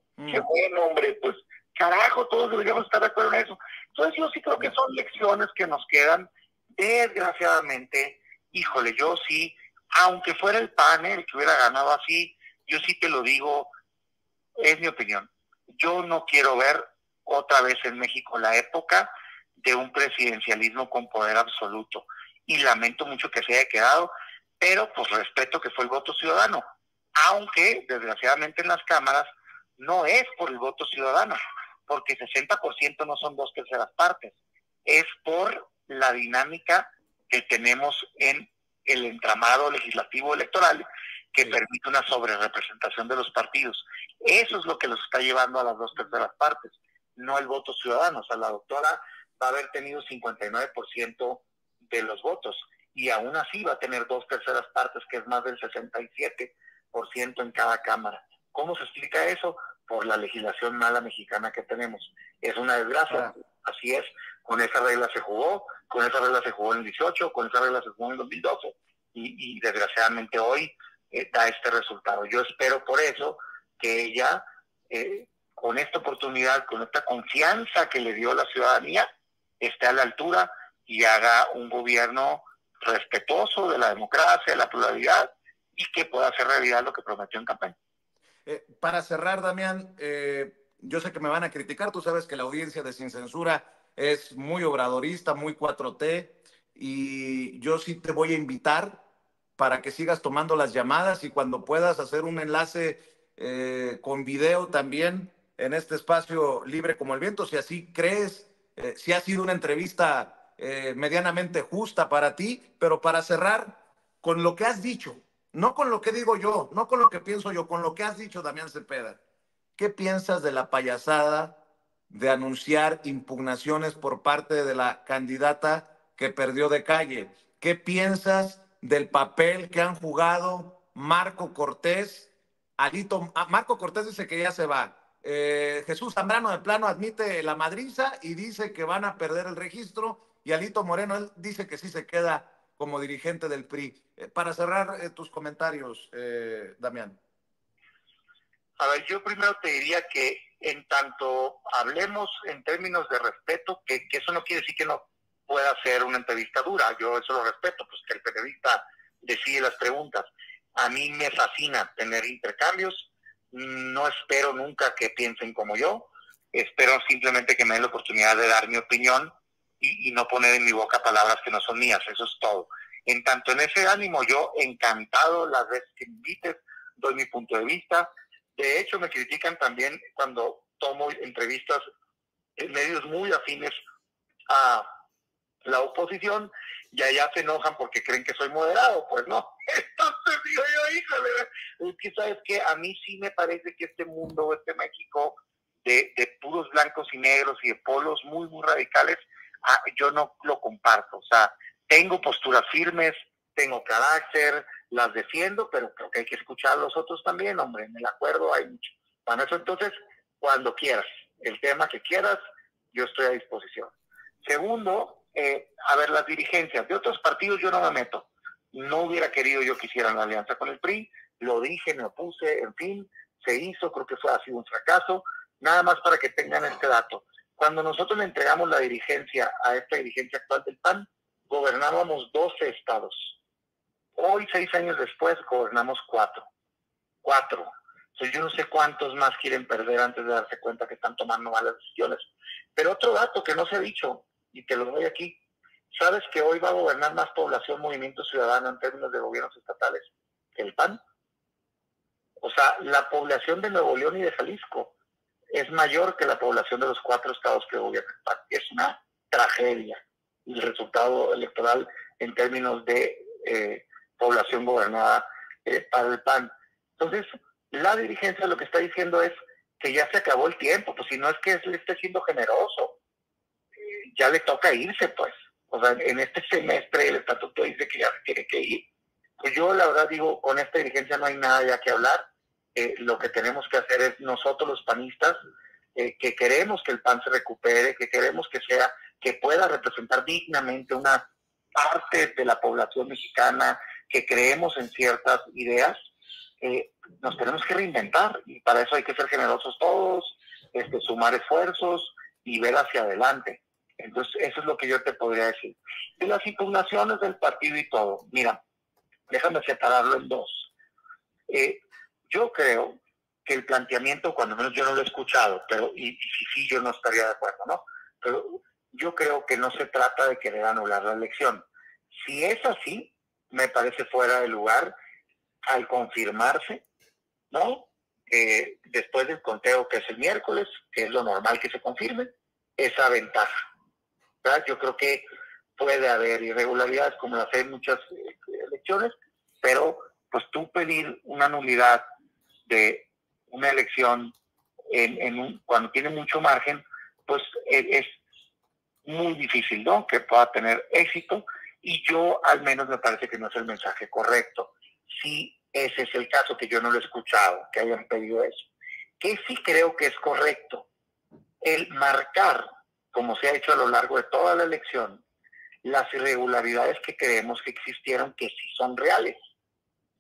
hombre, pues, carajo, todos deberíamos estar de acuerdo en eso. Entonces yo sí creo que son lecciones que nos quedan, desgraciadamente, híjole, yo sí, aunque fuera el PAN el que hubiera ganado así, yo sí te lo digo, es mi opinión. Yo no quiero ver otra vez en México la época de un presidencialismo con poder absoluto. Y lamento mucho que se haya quedado, pero pues respeto que fue el voto ciudadano. Aunque, desgraciadamente en las cámaras, no es por el voto ciudadano, porque 60% no son 2/3 partes. Es por la dinámica que tenemos en el entramado legislativo electoral, que permite una sobrerepresentación de los partidos. Eso es lo que los está llevando a las 2/3 partes, no el voto ciudadano. O sea, la doctora va a haber tenido 59% de los votos, y aún así va a tener 2/3 partes, que es más del 67% en cada cámara. ¿Cómo se explica eso? Por la legislación mala mexicana que tenemos. Es una desgracia, así es. Con esa regla se jugó, en el 18, con esa regla se jugó en el 2012, y desgraciadamente hoy da este resultado. Yo espero por eso que ella, con esta oportunidad, con esta confianza que le dio la ciudadanía, esté a la altura y haga un gobierno respetuoso de la democracia, de la pluralidad, y que pueda hacer realidad lo que prometió en campaña. Para cerrar, Damián, yo sé que me van a criticar, tú sabes que la audiencia de Sin Censura es muy obradorista, muy 4T, y yo sí te voy a invitar para que sigas tomando las llamadas y cuando puedas hacer un enlace con video también en este espacio libre como el viento, si así crees, si ha sido una entrevista medianamente justa para ti, pero para cerrar con lo que has dicho. No con lo que digo yo, no con lo que pienso yo, con lo que has dicho, Damián Cepeda. ¿Qué piensas de la payasada de anunciar impugnaciones por parte de la candidata que perdió de calle? ¿Qué piensas del papel que han jugado Marco Cortés? Marco Cortés dice que ya se va. Jesús Zambrano de plano admite la madriza y dice que van a perder el registro. Y Alito Moreno, él dice que sí se queda como dirigente del PRI. Para cerrar tus comentarios, Damián. A ver, yo primero te diría que en tanto hablemos en términos de respeto, que eso no quiere decir que no pueda ser una entrevista dura, yo eso lo respeto, pues que el periodista decide las preguntas. A mí me fascina tener intercambios, no espero nunca que piensen como yo, espero simplemente que me den la oportunidad de dar mi opinión y no poner en mi boca palabras que no son mías, eso es todo. En tanto en ese ánimo, yo encantado las veces que me invites, doy mi punto de vista. De hecho, me critican también cuando tomo entrevistas en medios muy afines a la oposición y allá se enojan porque creen que soy moderado. Pues no, entonces digo yo, híjole, es que sabes que a mí sí me parece que este mundo, este México de puros blancos y negros y de polos muy, muy radicales, yo no lo comparto. O sea, tengo posturas firmes, tengo carácter, las defiendo, pero creo que hay que escuchar a los otros también, hombre, en el acuerdo hay mucho. Para eso entonces, cuando quieras, el tema que quieras, yo estoy a disposición. Segundo, a ver, las dirigencias de otros partidos yo no me meto. No hubiera querido yo que hicieran la alianza con el PRI, lo dije, me opuse, en fin, se hizo, creo que ha sido un fracaso. Nada más para que tengan este dato. Cuando nosotros le entregamos la dirigencia a esta dirigencia actual del PAN, gobernábamos 12 estados. Hoy, 6 años después, gobernamos 4. Entonces, yo no sé cuántos más quieren perder antes de darse cuenta que están tomando malas decisiones. Pero otro dato que no se ha dicho, y te lo doy aquí, ¿sabes que hoy va a gobernar más población Movimiento Ciudadano en términos de gobiernos estatales que el PAN? O sea, la población de Nuevo León y de Jalisco es mayor que la población de los 4 estados que gobiernan el PAN. Es una tragedia el resultado electoral en términos de población gobernada para el PAN. Entonces, la dirigencia lo que está diciendo es que ya se acabó el tiempo, pues si no es que le esté siendo generoso, ya le toca irse, pues. O sea, en este semestre el estatuto dice que ya se tiene que ir. Pues yo la verdad digo, con esta dirigencia no hay nada ya que hablar. Lo que tenemos que hacer es nosotros los panistas, que queremos que el PAN se recupere, que queremos que pueda representar dignamente una parte de la población mexicana, que creemos en ciertas ideas, nos tenemos que reinventar y para eso hay que ser generosos todos, sumar esfuerzos y ver hacia adelante. Entonces, eso es lo que yo te podría decir. De las impugnaciones del partido y todo, mira, déjame separarlo en dos. Yo creo que el planteamiento, cuando menos yo no lo he escuchado, pero y sí, yo no estaría de acuerdo, ¿no? Pero yo creo que no se trata de querer anular la elección. Si es así, me parece fuera de lugar al confirmarse, ¿no? Después del conteo que es el miércoles, que es lo normal que se confirme, esa ventaja, ¿verdad? Yo creo que puede haber irregularidades como las hay en muchas elecciones, pero pues tú pedir una nulidad de una elección cuando tiene mucho margen, pues es muy difícil, ¿no? Que pueda tener éxito, y yo al menos me parece que no es el mensaje correcto. Si ese es el caso, que yo no lo he escuchado, que hayan pedido eso. Que sí creo que es correcto el marcar, como se ha hecho a lo largo de toda la elección, las irregularidades que creemos que existieron, que sí son reales,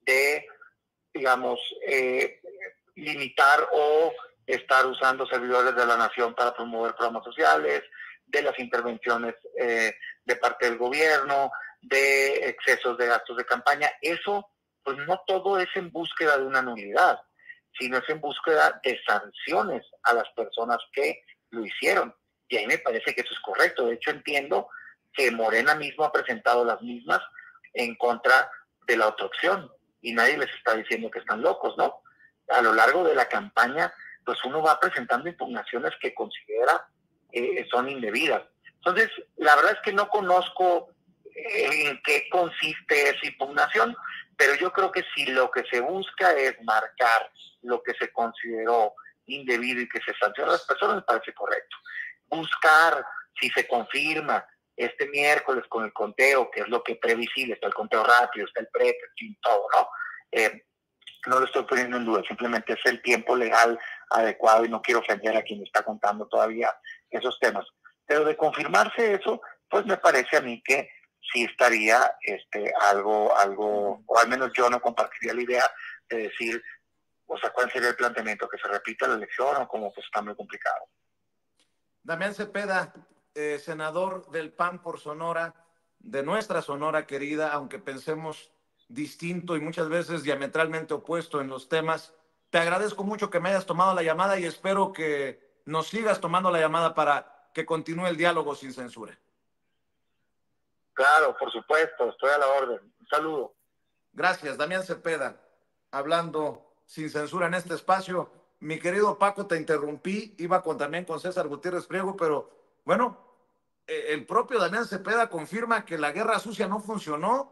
de digamos, limitar o estar usando servidores de la nación para promover programas sociales, de las intervenciones de parte del gobierno, de excesos de gastos de campaña. Eso, pues no todo es en búsqueda de una nulidad, sino es en búsqueda de sanciones a las personas que lo hicieron. Y ahí me parece que eso es correcto. De hecho, entiendo que Morena mismo ha presentado las mismas en contra de la otra opción, y nadie les está diciendo que están locos, ¿no? A lo largo de la campaña, pues uno va presentando impugnaciones que considera son indebidas. Entonces, la verdad es que no conozco en qué consiste esa impugnación, pero yo creo que si lo que se busca es marcar lo que se consideró indebido y que se sanciona a las personas, me parece correcto. Buscar si se confirma este miércoles con el conteo, que es lo que previsible, está el conteo rápido, está el PREP, todo, ¿no? No lo estoy poniendo en duda, simplemente es el tiempo legal adecuado y no quiero ofender a quien está contando todavía esos temas. Pero de confirmarse eso, pues me parece a mí que sí estaría algo, o al menos yo no compartiría la idea de decir, o sea, ¿cuál sería el planteamiento? ¿Que se repita la elección o como pues está muy complicado? Damián Cepeda, senador del PAN por Sonora, de nuestra Sonora querida, aunque pensemos distinto y muchas veces diametralmente opuesto en los temas, te agradezco mucho que me hayas tomado la llamada y espero que nos sigas tomando la llamada para que continúe el diálogo sin censura. Claro, por supuesto, estoy a la orden. Un saludo. Gracias, Damián Cepeda, hablando sin censura en este espacio. Mi querido Paco, te interrumpí, iba también con César Gutiérrez Priego, pero bueno, el propio Damián Cepeda confirma que la guerra sucia no funcionó,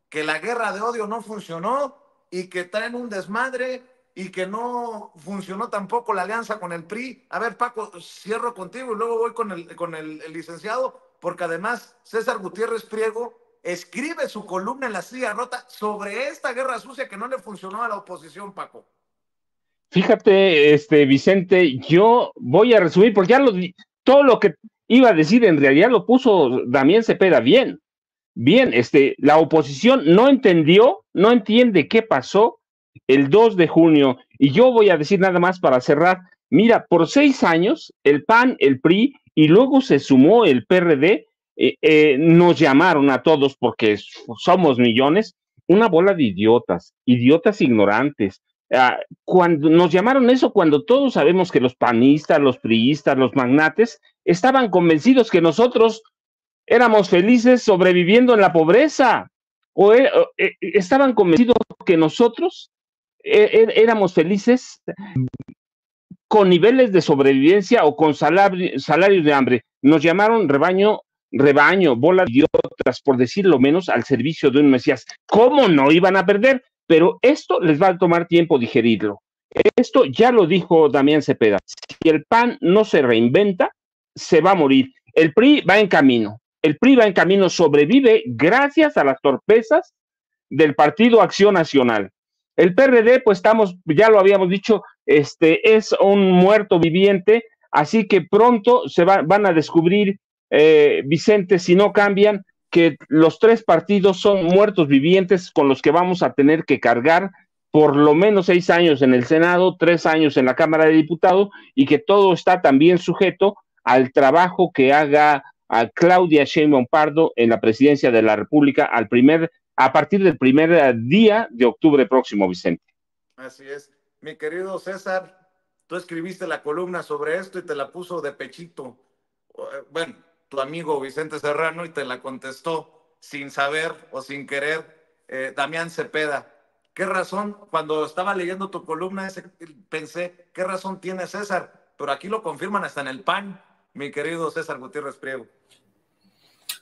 que la guerra de odio no funcionó y que traen un desmadre y que no funcionó tampoco la alianza con el PRI. A ver, Paco, cierro contigo y luego voy con el licenciado, porque además César Gutiérrez Priego escribe su columna en La Silla Rota sobre esta guerra sucia que no le funcionó a la oposición, Paco. Fíjate, Vicente, yo voy a resumir, porque ya todo lo que iba a decir en realidad lo puso Damián Cepeda bien. Bien, la oposición no entiende qué pasó el 2 de junio. Y yo voy a decir nada más para cerrar. Mira, por 6 años, el PAN, el PRI, y luego se sumó el PRD, nos llamaron a todos, porque somos millones, una bola de idiotas ignorantes. Cuando nos llamaron eso, cuando todos sabemos que los panistas, los priistas, los magnates, estaban convencidos que nosotros éramos felices sobreviviendo en la pobreza, estaban convencidos que nosotros éramos felices con niveles de sobrevivencia o con salarios de hambre. Nos llamaron rebaño, bola de idiotas, por decirlo menos, al servicio de un Mesías. ¿Cómo no iban a perder? Pero esto les va a tomar tiempo digerirlo. Esto ya lo dijo Damián Cepeda. Si el PAN no se reinventa, se va a morir. El PRI va en camino. El PRI va en camino, sobrevive gracias a las torpezas del Partido Acción Nacional. El PRD, pues ya lo habíamos dicho, es un muerto viviente, así que pronto van a descubrir, Vicente, si no cambian, que los 3 partidos son muertos vivientes con los que vamos a tener que cargar por lo menos 6 años en el Senado, 3 años en la Cámara de Diputados, y que todo está también sujeto al trabajo que haga a Claudia Sheinbaum Pardo en la presidencia de la República a partir del primer día de octubre próximo, Vicente. Así es. Mi querido César, tú escribiste la columna sobre esto y te la puso de pechito. Bueno, tu amigo Vicente Serrano, y te la contestó sin saber o sin querer Damián Cepeda. ¿Qué razón? Cuando estaba leyendo tu columna pensé, ¿qué razón tiene César? Pero aquí lo confirman hasta en el PAN, mi querido César Gutiérrez Priego.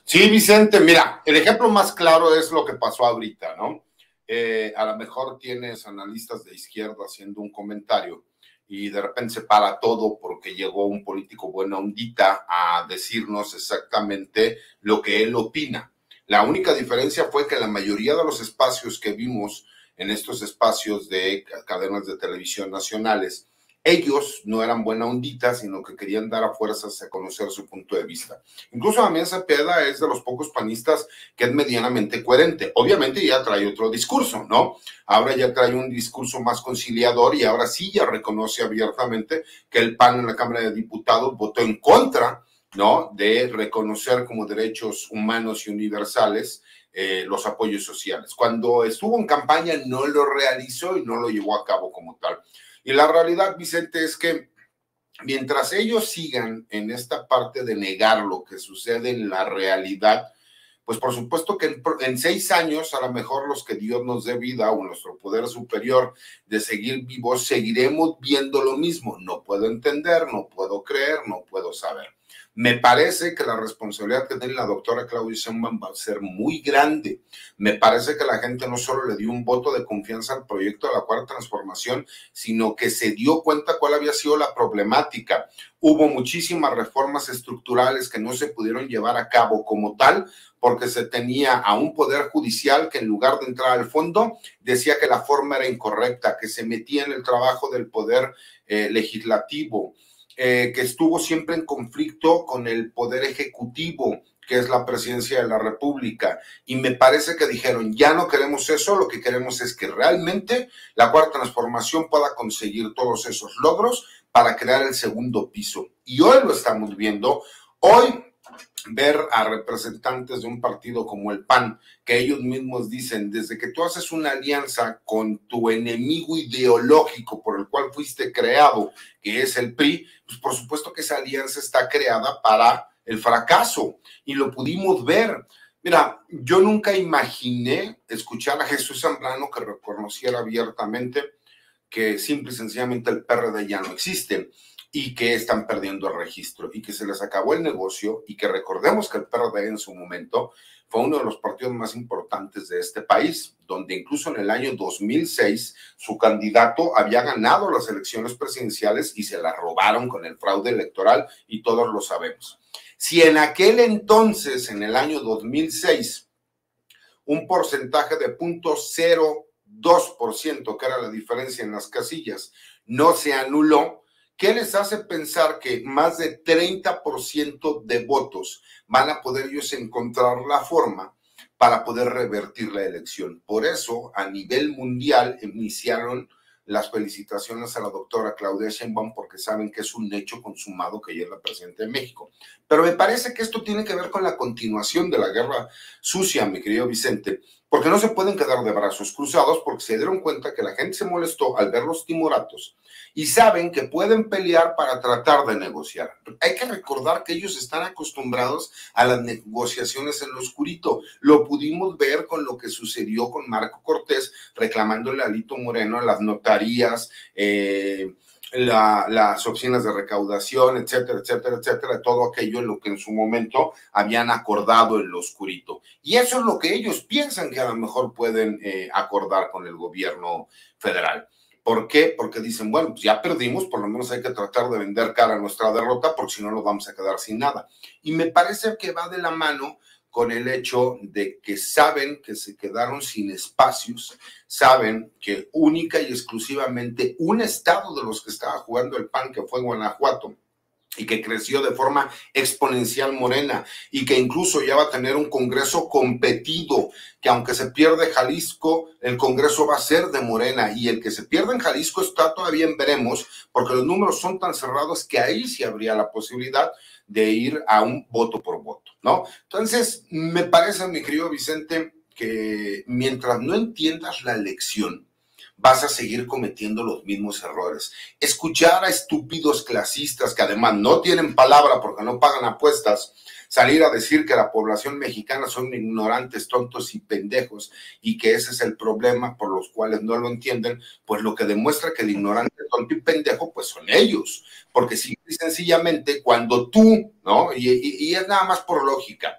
Sí, Vicente, mira, el ejemplo más claro es lo que pasó ahorita, ¿no? A lo mejor tienes analistas de izquierda haciendo un comentario y de repente se para todo porque llegó un político buena ondita a decirnos exactamente lo que él opina. La única diferencia fue que la mayoría de los espacios que vimos en estos espacios de cadenas de televisión nacionales ellos no eran buena ondita, sino que querían dar a fuerzas a conocer su punto de vista. Incluso Damián Cepeda es de los pocos panistas que es medianamente coherente. Obviamente ya trae otro discurso, ¿no? Ahora ya trae un discurso más conciliador y ahora sí ya reconoce abiertamente que el PAN en la Cámara de Diputados votó en contra, ¿no?, de reconocer como derechos humanos y universales los apoyos sociales. Cuando estuvo en campaña no lo realizó y no lo llevó a cabo como tal. Y la realidad, Vicente, es que mientras ellos sigan en esta parte de negar lo que sucede en la realidad, pues por supuesto que en 6 años, a lo mejor los que Dios nos dé vida o nuestro poder superior de seguir vivos, seguiremos viendo lo mismo. No puedo entender, no puedo creer, no puedo saber. Me parece que la responsabilidad que tiene la doctora Claudia Sheinbaum va a ser muy grande. Me parece que la gente no solo le dio un voto de confianza al proyecto de la Cuarta Transformación, sino que se dio cuenta cuál había sido la problemática. Hubo muchísimas reformas estructurales que no se pudieron llevar a cabo como tal, porque se tenía a un poder judicial que en lugar de entrar al fondo, decía que la forma era incorrecta, que se metía en el trabajo del poder legislativo, que estuvo siempre en conflicto con el poder ejecutivo, que es la presidencia de la República, y me parece que dijeron, ya no queremos eso, lo que queremos es que realmente la Cuarta Transformación pueda conseguir todos esos logros para crear el segundo piso. Y hoy lo estamos viendo. Hoy ver a representantes de un partido como el PAN, que ellos mismos dicen, desde que tú haces una alianza con tu enemigo ideológico por el cual fuiste creado, que es el PRI, pues por supuesto que esa alianza está creada para el fracaso, y lo pudimos ver. Mira, yo nunca imaginé escuchar a Jesús Zambrano que reconociera abiertamente que simple y sencillamente el PRD ya no existe, y que están perdiendo el registro y que se les acabó el negocio, y que recordemos que el PRD en su momento fue uno de los partidos más importantes de este país, donde incluso en el año 2006 su candidato había ganado las elecciones presidenciales y se las robaron con el fraude electoral, y todos lo sabemos. Si en aquel entonces, en el año 2006, un porcentaje de 0.02%, que era la diferencia en las casillas, no se anuló, ¿qué les hace pensar que más de 30% de votos van a poder ellos encontrar la forma para poder revertir la elección? Por eso, a nivel mundial, iniciaron las felicitaciones a la doctora Claudia Sheinbaum, porque saben que es un hecho consumado que ella es la presidenta de México. Pero me parece que esto tiene que ver con la continuación de la guerra sucia, mi querido Vicente, porque no se pueden quedar de brazos cruzados, porque se dieron cuenta que la gente se molestó al ver los timoratos y saben que pueden pelear para tratar de negociar. Hay que recordar que ellos están acostumbrados a las negociaciones en lo oscurito. Lo pudimos ver con lo que sucedió con Marco Cortés reclamándole a Alito Moreno en las notarías, las oficinas de recaudación, etcétera, etcétera, etcétera, todo aquello en lo que en su momento habían acordado en lo oscurito. Y eso es lo que ellos piensan que a lo mejor pueden acordar con el gobierno federal. ¿Por qué? Porque dicen, bueno, pues ya perdimos, por lo menos hay que tratar de vender cara a nuestra derrota, porque si no nos vamos a quedar sin nada. Y me parece que va de la mano con el hecho de que saben que se quedaron sin espacios, saben que única y exclusivamente un estado de los que estaba jugando el PAN, que fue Guanajuato, y que creció de forma exponencial Morena, y que incluso ya va a tener un Congreso competido, que aunque se pierde Jalisco, el Congreso va a ser de Morena, y el que se pierda en Jalisco está todavía en veremos, porque los números son tan cerrados que ahí sí habría la posibilidad de ir a un voto por voto, ¿no? Entonces, me parece, mi querido Vicente, que mientras no entiendas la lección, vas a seguir cometiendo los mismos errores. Escuchar a estúpidos clasistas que además no tienen palabra porque no pagan apuestas, salir a decir que la población mexicana son ignorantes, tontos y pendejos, y que ese es el problema por los cuales no lo entienden, pues lo que demuestra que el ignorante, tonto y pendejo, pues son ellos. Porque simple y sencillamente cuando tú, ¿no? Y es nada más por lógica.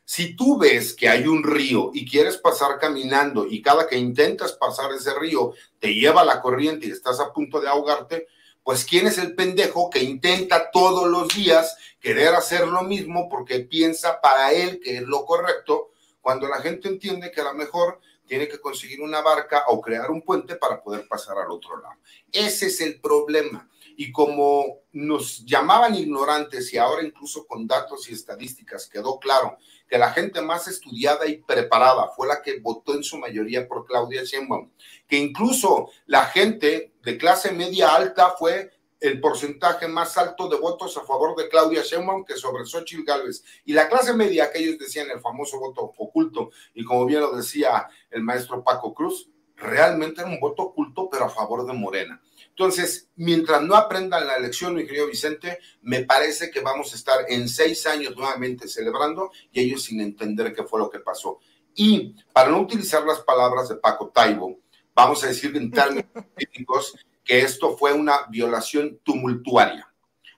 Si tú ves que hay un río y quieres pasar caminando y cada que intentas pasar ese río te lleva la corriente y estás a punto de ahogarte, pues ¿quién es el pendejo que intenta todos los días querer hacer lo mismo porque piensa para él que es lo correcto, cuando la gente entiende que a lo mejor tiene que conseguir una barca o crear un puente para poder pasar al otro lado. Ese es el problema. Y como nos llamaban ignorantes y ahora incluso con datos y estadísticas quedó claro que la gente más estudiada y preparada fue la que votó en su mayoría por Claudia Sheinbaum, que incluso la gente de clase media alta fue el porcentaje más alto de votos a favor de Claudia Sheinbaum que sobre Xóchitl Gálvez. Y la clase media, que ellos decían el famoso voto oculto, y como bien lo decía el maestro Paco Cruz, realmente era un voto oculto, pero a favor de Morena. Entonces, mientras no aprendan la elección, mi querido Vicente, me parece que vamos a estar en 6 años nuevamente celebrando y ellos sin entender qué fue lo que pasó. Y para no utilizar las palabras de Paco Taibo, vamos a decir en términos políticos que esto fue una violación tumultuaria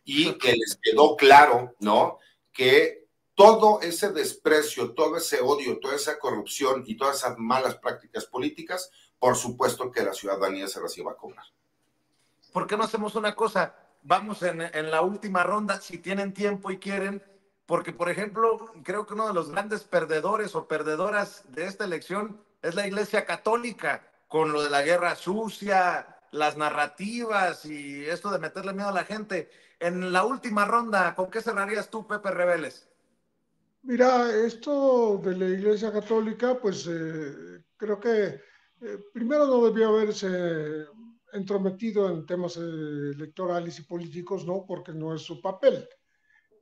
y que les quedó claro, ¿no?, que todo ese desprecio, todo ese odio, toda esa corrupción y todas esas malas prácticas políticas, por supuesto que la ciudadanía se las iba a cobrar. ¿Por qué no hacemos una cosa? Vamos en la última ronda, si tienen tiempo y quieren, porque, por ejemplo, creo que uno de los grandes perdedores o perdedoras de esta elección es la Iglesia Católica, con lo de la guerra sucia, las narrativas y esto de meterle miedo a la gente. En la última ronda, ¿con qué cerrarías tú, Pepe Rebeles? Mira, esto de la Iglesia Católica, pues creo que primero no debió haberse entrometido en temas electorales y políticos, ¿no? Porque no es su papel.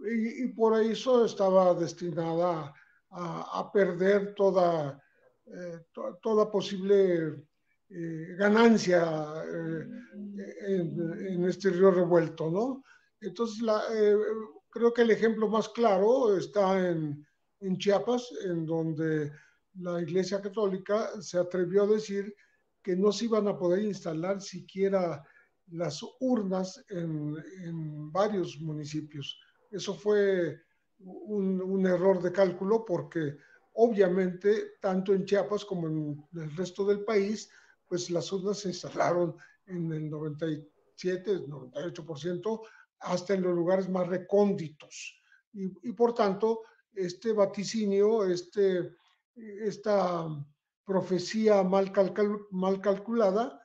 Y por eso estaba destinada a perder toda posible ganancia en este río revuelto, ¿no? Entonces, creo que el ejemplo más claro está en Chiapas, en donde la Iglesia Católica se atrevió a decir que no se iban a poder instalar siquiera las urnas en varios municipios. Eso fue un error de cálculo porque obviamente tanto en Chiapas como en el resto del país, pues las urnas se instalaron en el 97, 98%, hasta en los lugares más recónditos. Y por tanto, este vaticinio, esta profecía mal calculada,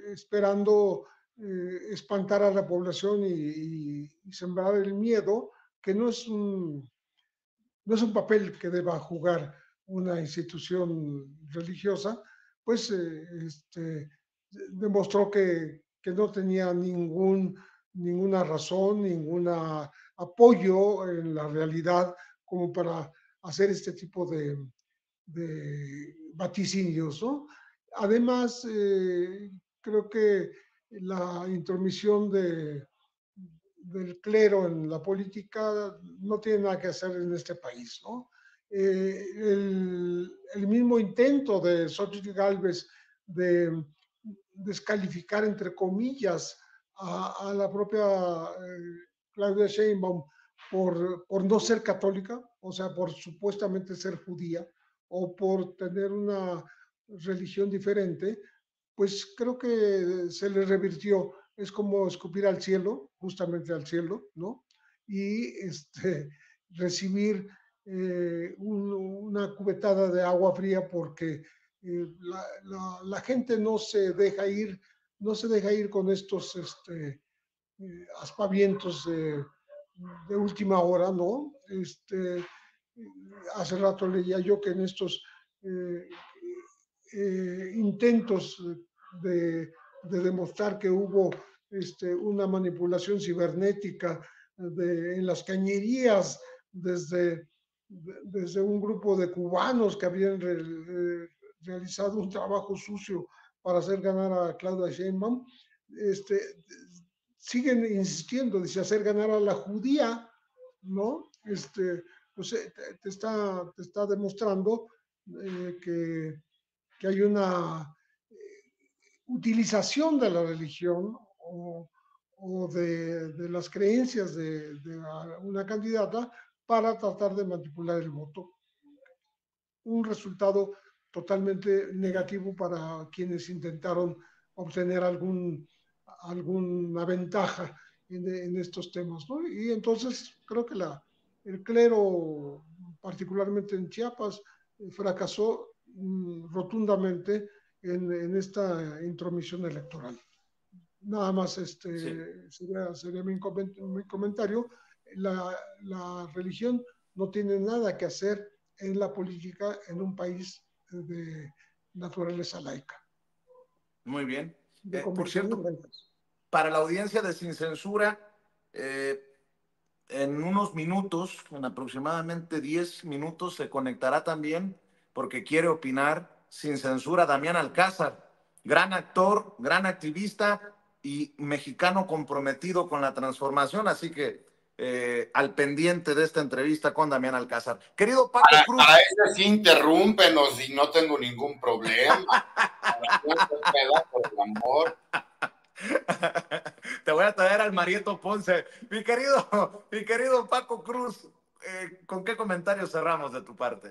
esperando espantar a la población y sembrar el miedo, que no es un papel que deba jugar una institución religiosa, pues demostró que no tenía ninguna razón, ningún apoyo en la realidad como para hacer este tipo de vaticinios, ¿no? Además, creo que la intromisión del clero en la política no tiene nada que hacer en este país, ¿no? El mismo intento de Xochitl Gálvez de descalificar, entre comillas, a la propia Claudia Sheinbaum por no ser católica, o sea, por supuestamente ser judía o por tener una religión diferente, pues creo que se le revirtió. Es como escupir al cielo, justamente al cielo, ¿no? Y recibir una cubetada de agua fría porque la gente no se deja ir, con estos aspavientos de última hora, ¿no? Hace rato leía yo que en estos intentos de demostrar que hubo una manipulación cibernética en las cañerías desde un grupo de cubanos que habían realizado un trabajo sucio para hacer ganar a Claudia Sheinbaum, siguen insistiendo, dice, hacer ganar a la judía, ¿no? Pues te está demostrando que hay una utilización de la religión o de las creencias de una candidata para tratar de manipular el voto. Un resultado totalmente negativo para quienes intentaron obtener alguna ventaja en estos temas, ¿no? Y entonces creo que el clero, particularmente en Chiapas, fracasó rotundamente en esta intromisión electoral. Nada más sería mi comentario. La religión no tiene nada que hacer en la política en un país de naturaleza laica. Muy bien. De Por cierto, laicas. para la audiencia de Sin Censura, en unos minutos, en aproximadamente 10 minutos, se conectará también, porque quiere opinar Sin Censura, Damián Alcázar, gran actor, gran activista y mexicano comprometido con la transformación, así que al pendiente de esta entrevista con Damián Alcázar. Querido Paco Cruz. Para eso sí, interrúmpenos y no tengo ningún problema. Por el amor. Te voy a traer al Marieto Ponce. Mi querido Paco Cruz, ¿con qué comentario cerramos de tu parte?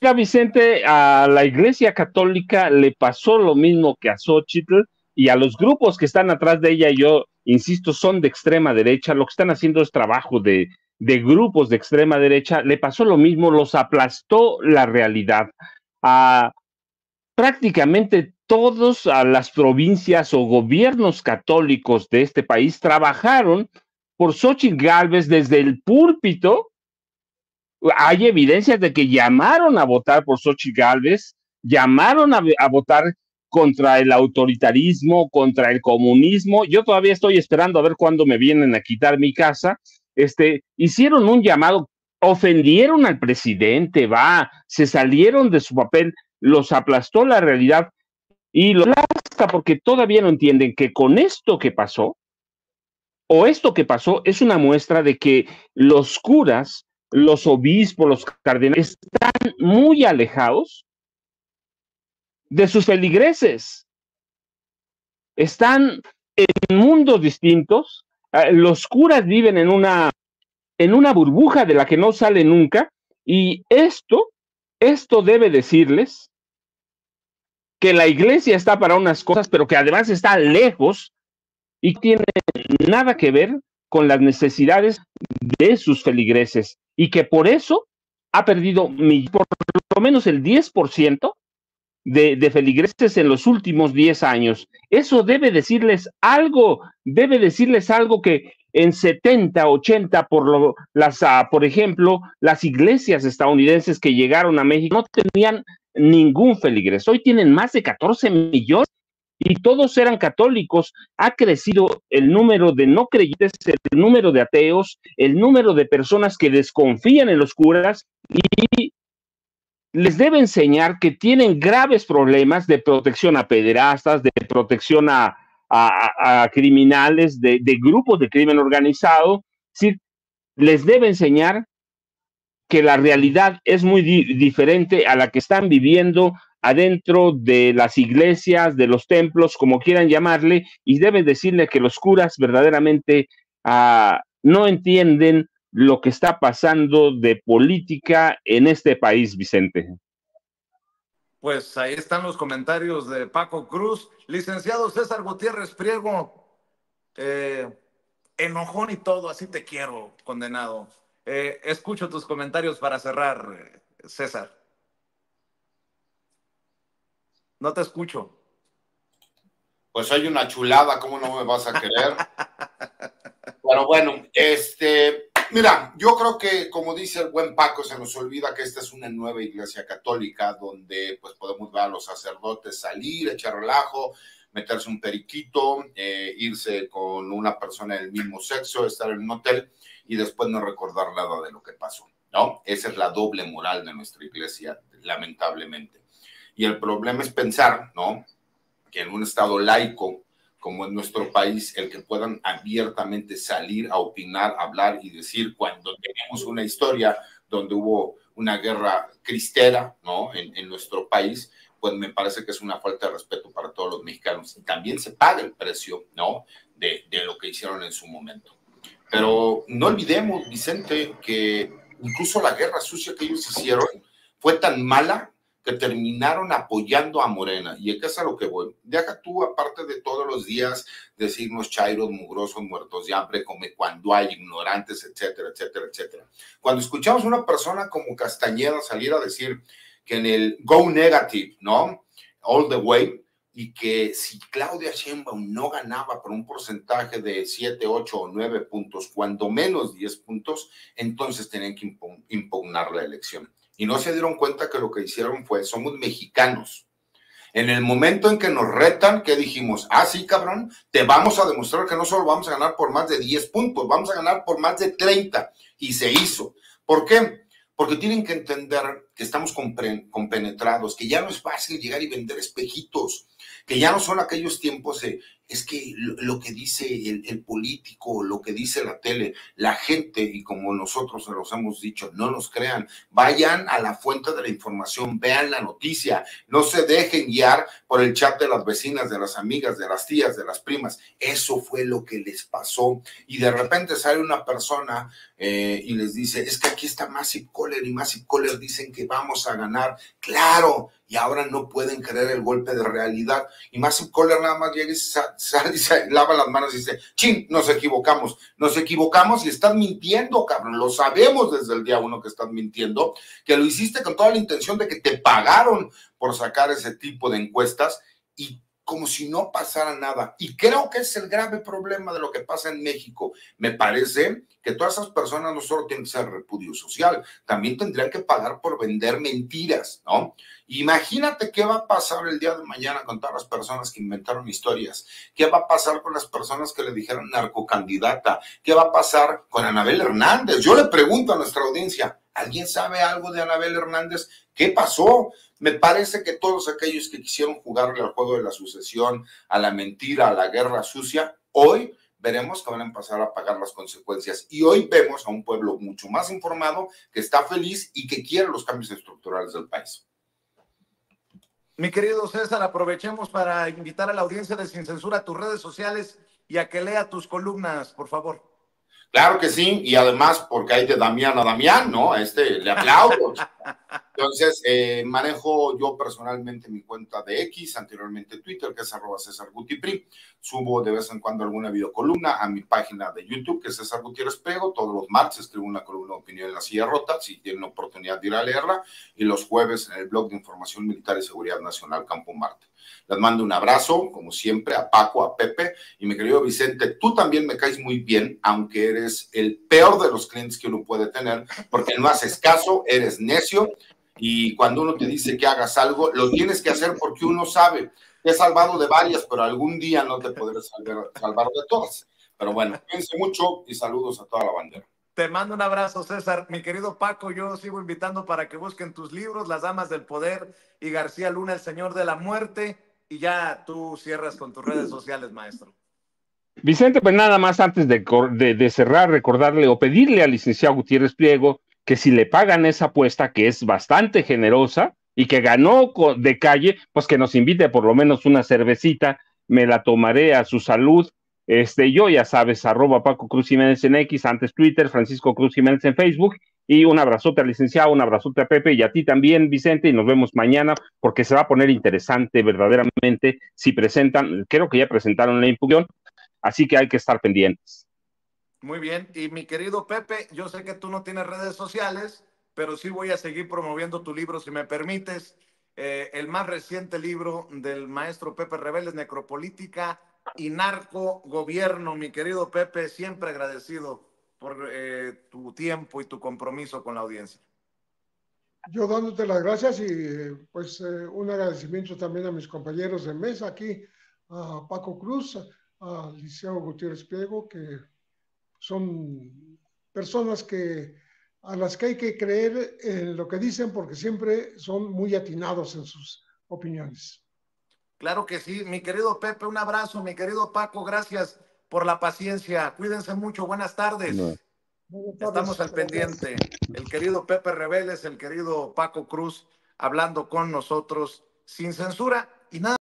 Mira, Vicente, a la Iglesia Católica le pasó lo mismo que a Xóchitl y a los grupos que están atrás de ella, yo insisto, son de extrema derecha, lo que están haciendo es trabajo de grupos de extrema derecha, le pasó lo mismo, los aplastó la realidad. Prácticamente todas las provincias o gobiernos católicos de este país trabajaron por Xóchitl Gálvez desde el púlpito. Hay evidencias de que llamaron a votar por Xóchitl Gálvez, llamaron a votar contra el autoritarismo, contra el comunismo. Yo todavía estoy esperando a ver cuándo me vienen a quitar mi casa. Hicieron un llamado, ofendieron al presidente, se salieron de su papel, los aplastó la realidad y lo aplasta porque todavía no entienden que con esto que pasó, es una muestra de que los curas, los obispos, los cardenales están muy alejados de sus feligreses. Están en mundos distintos. Los curas viven en una burbuja de la que no sale nunca, y esto debe decirles que la iglesia está para unas cosas, pero que además está lejos y tiene nada que ver con las necesidades de sus feligreses, y que por eso ha perdido por lo menos el 10% de feligreses en los últimos 10 años. Eso debe decirles algo que en 70, 80, por ejemplo, las iglesias estadounidenses que llegaron a México no tenían ningún feligres. Hoy tienen más de 14 millones y todos eran católicos. Ha crecido el número de no creyentes, el número de ateos, el número de personas que desconfían en los curas, y les debe enseñar que tienen graves problemas de protección a pederastas, de protección a criminales, de grupos de crimen organizado. Sí, les debe enseñar que la realidad es muy diferente a la que están viviendo adentro de las iglesias, de los templos, como quieran llamarle, y deben decirle que los curas verdaderamente no entienden lo que está pasando de política en este país, Vicente. Pues ahí están los comentarios de Paco Cruz. Licenciado César Gutiérrez Priego, enojón y todo, así te quiero, condenado. Escucho tus comentarios para cerrar, César. No te escucho. Pues soy una chulada, ¿cómo no me vas a querer? Pero bueno, mira, yo creo que, como dice el buen Paco, se nos olvida que esta es una nueva iglesia católica donde pues podemos ver a los sacerdotes salir, echar relajo, meterse un periquito, irse con una persona del mismo sexo, estar en un hotel y después no recordar nada de lo que pasó, ¿no? Esa es la doble moral de nuestra iglesia, lamentablemente. Y el problema es pensar, ¿no?, que en un estado laico como en nuestro país, el que puedan abiertamente salir a opinar, hablar y decir cuando tenemos una historia donde hubo una guerra cristera, ¿no?, en nuestro país, pues me parece que es una falta de respeto para todos los mexicanos. Y también se paga el precio, ¿no?, de lo que hicieron en su momento. Pero no olvidemos, Vicente, que incluso la guerra sucia que ellos hicieron fue tan mala que terminaron apoyando a Morena. Y es a lo que voy. Deja tú, aparte de todos los días, decirnos chairos, mugrosos, muertos de hambre, come cuando hay, ignorantes, etcétera, etcétera, etcétera. Cuando escuchamos a una persona como Castañeda salir a decir que en el go negative, ¿no? All the way, y que si Claudia Sheinbaum no ganaba por un porcentaje de 7, 8 o 9 puntos, cuando menos 10 puntos, entonces tenían que impugnar la elección. Y no se dieron cuenta que lo que hicieron fue, somos mexicanos. En el momento en que nos retan, ¿qué dijimos? Ah, sí, cabrón, te vamos a demostrar que no solo vamos a ganar por más de 10 puntos, vamos a ganar por más de 30. Y se hizo. ¿Por qué? Porque tienen que entender que estamos compenetrados, que ya no es fácil llegar y vender espejitos, que ya no son aquellos tiempos es que lo que dice el político, lo que dice la tele, la gente, y como nosotros se los hemos dicho, no nos crean, vayan a la fuente de la información, vean la noticia, no se dejen guiar por el chat de las vecinas, de las amigas, de las tías, de las primas. Eso fue lo que les pasó, y de repente sale una persona y les dice, es que aquí está Massive Caller, y Massive Caller dicen que vamos a ganar. Claro, y ahora no pueden creer el golpe de realidad. Y Massive Caller nada más llega y se lava las manos y dice, chin, nos equivocamos y estás mintiendo, cabrón. Lo sabemos desde el día 1 que estás mintiendo, que lo hiciste con toda la intención de que te pagaron por sacar ese tipo de encuestas y como si no pasara nada. Y creo que es el grave problema de lo que pasa en México. Me parece que todas esas personas no solo tienen que ser repudio social, también tendrían que pagar por vender mentiras, ¿no? Imagínate qué va a pasar el día de mañana con todas las personas que inventaron historias. ¿Qué va a pasar con las personas que le dijeron narcocandidata? ¿Qué va a pasar con Anabel Hernández? Yo le pregunto a nuestra audiencia, ¿alguien sabe algo de Anabel Hernández? ¿Qué pasó? Me parece que todos aquellos que quisieron jugarle al juego de la sucesión, a la mentira, a la guerra sucia, hoy veremos que van a empezar a pagar las consecuencias. Y hoy vemos a un pueblo mucho más informado, que está feliz y que quiere los cambios estructurales del país. Mi querido César, aprovechemos para invitar a la audiencia de Sin Censura a tus redes sociales y a que lea tus columnas, por favor. Claro que sí, y además porque hay de Damián a Damián, ¿no? Le aplaudo. Entonces, manejo yo personalmente mi cuenta de X, anteriormente Twitter, que es @CésarGutiPri. Subo de vez en cuando alguna videocolumna a mi página de YouTube, que es César Gutiérrez Priego. Todos los martes escribo una columna de opinión en La Silla Rota, si tienen oportunidad de ir a leerla. Y los jueves en el blog de Información Militar y Seguridad Nacional, Campo Marte. Les mando un abrazo, como siempre, a Paco, a Pepe. Y mi querido Vicente, tú también me caes muy bien, aunque eres el peor de los clientes que uno puede tener, porque no haces caso, eres necio. Y cuando uno te dice que hagas algo, lo tienes que hacer porque uno sabe. Te he salvado de varias, pero algún día no te podré salvar de todas. Pero bueno, cuídense mucho y saludos a toda la bandera. Te mando un abrazo, César. Mi querido Paco, yo sigo invitando para que busquen tus libros, Las Damas del Poder y García Luna, El Señor de la Muerte. Y ya tú cierras con tus redes sociales, maestro. Vicente, pues nada más antes de cerrar, recordarle o pedirle al licenciado Gutiérrez Priego que si le pagan esa apuesta, que es bastante generosa y que ganó de calle, pues que nos invite por lo menos una cervecita, me la tomaré a su salud. Yo ya sabes, @Paco Cruz Jiménez en X, antes Twitter, Francisco Cruz Jiménez en Facebook, y un abrazote al licenciado, un abrazote a Pepe y a ti también, Vicente, y nos vemos mañana porque se va a poner interesante verdaderamente si presentan, creo que ya presentaron la impugnación, así que hay que estar pendientes. Muy bien, y mi querido Pepe, yo sé que tú no tienes redes sociales, pero sí voy a seguir promoviendo tu libro, si me permites. El más reciente libro del maestro Pepe Rebeles, Necropolítica y Narcogobierno. Mi querido Pepe, siempre agradecido por tu tiempo y tu compromiso con la audiencia. Yo dándote las gracias y pues un agradecimiento también a mis compañeros de mesa aquí, a Paco Cruz, a Liceo Gutiérrez Priego, que son personas a las que hay que creer en lo que dicen porque siempre son muy atinados en sus opiniones. Claro que sí, mi querido Pepe, un abrazo, mi querido Paco, gracias por la paciencia, cuídense mucho, buenas tardes. No. Estamos al pendiente. El querido Pepe Rebeles, el querido Paco Cruz, hablando con nosotros sin censura y nada.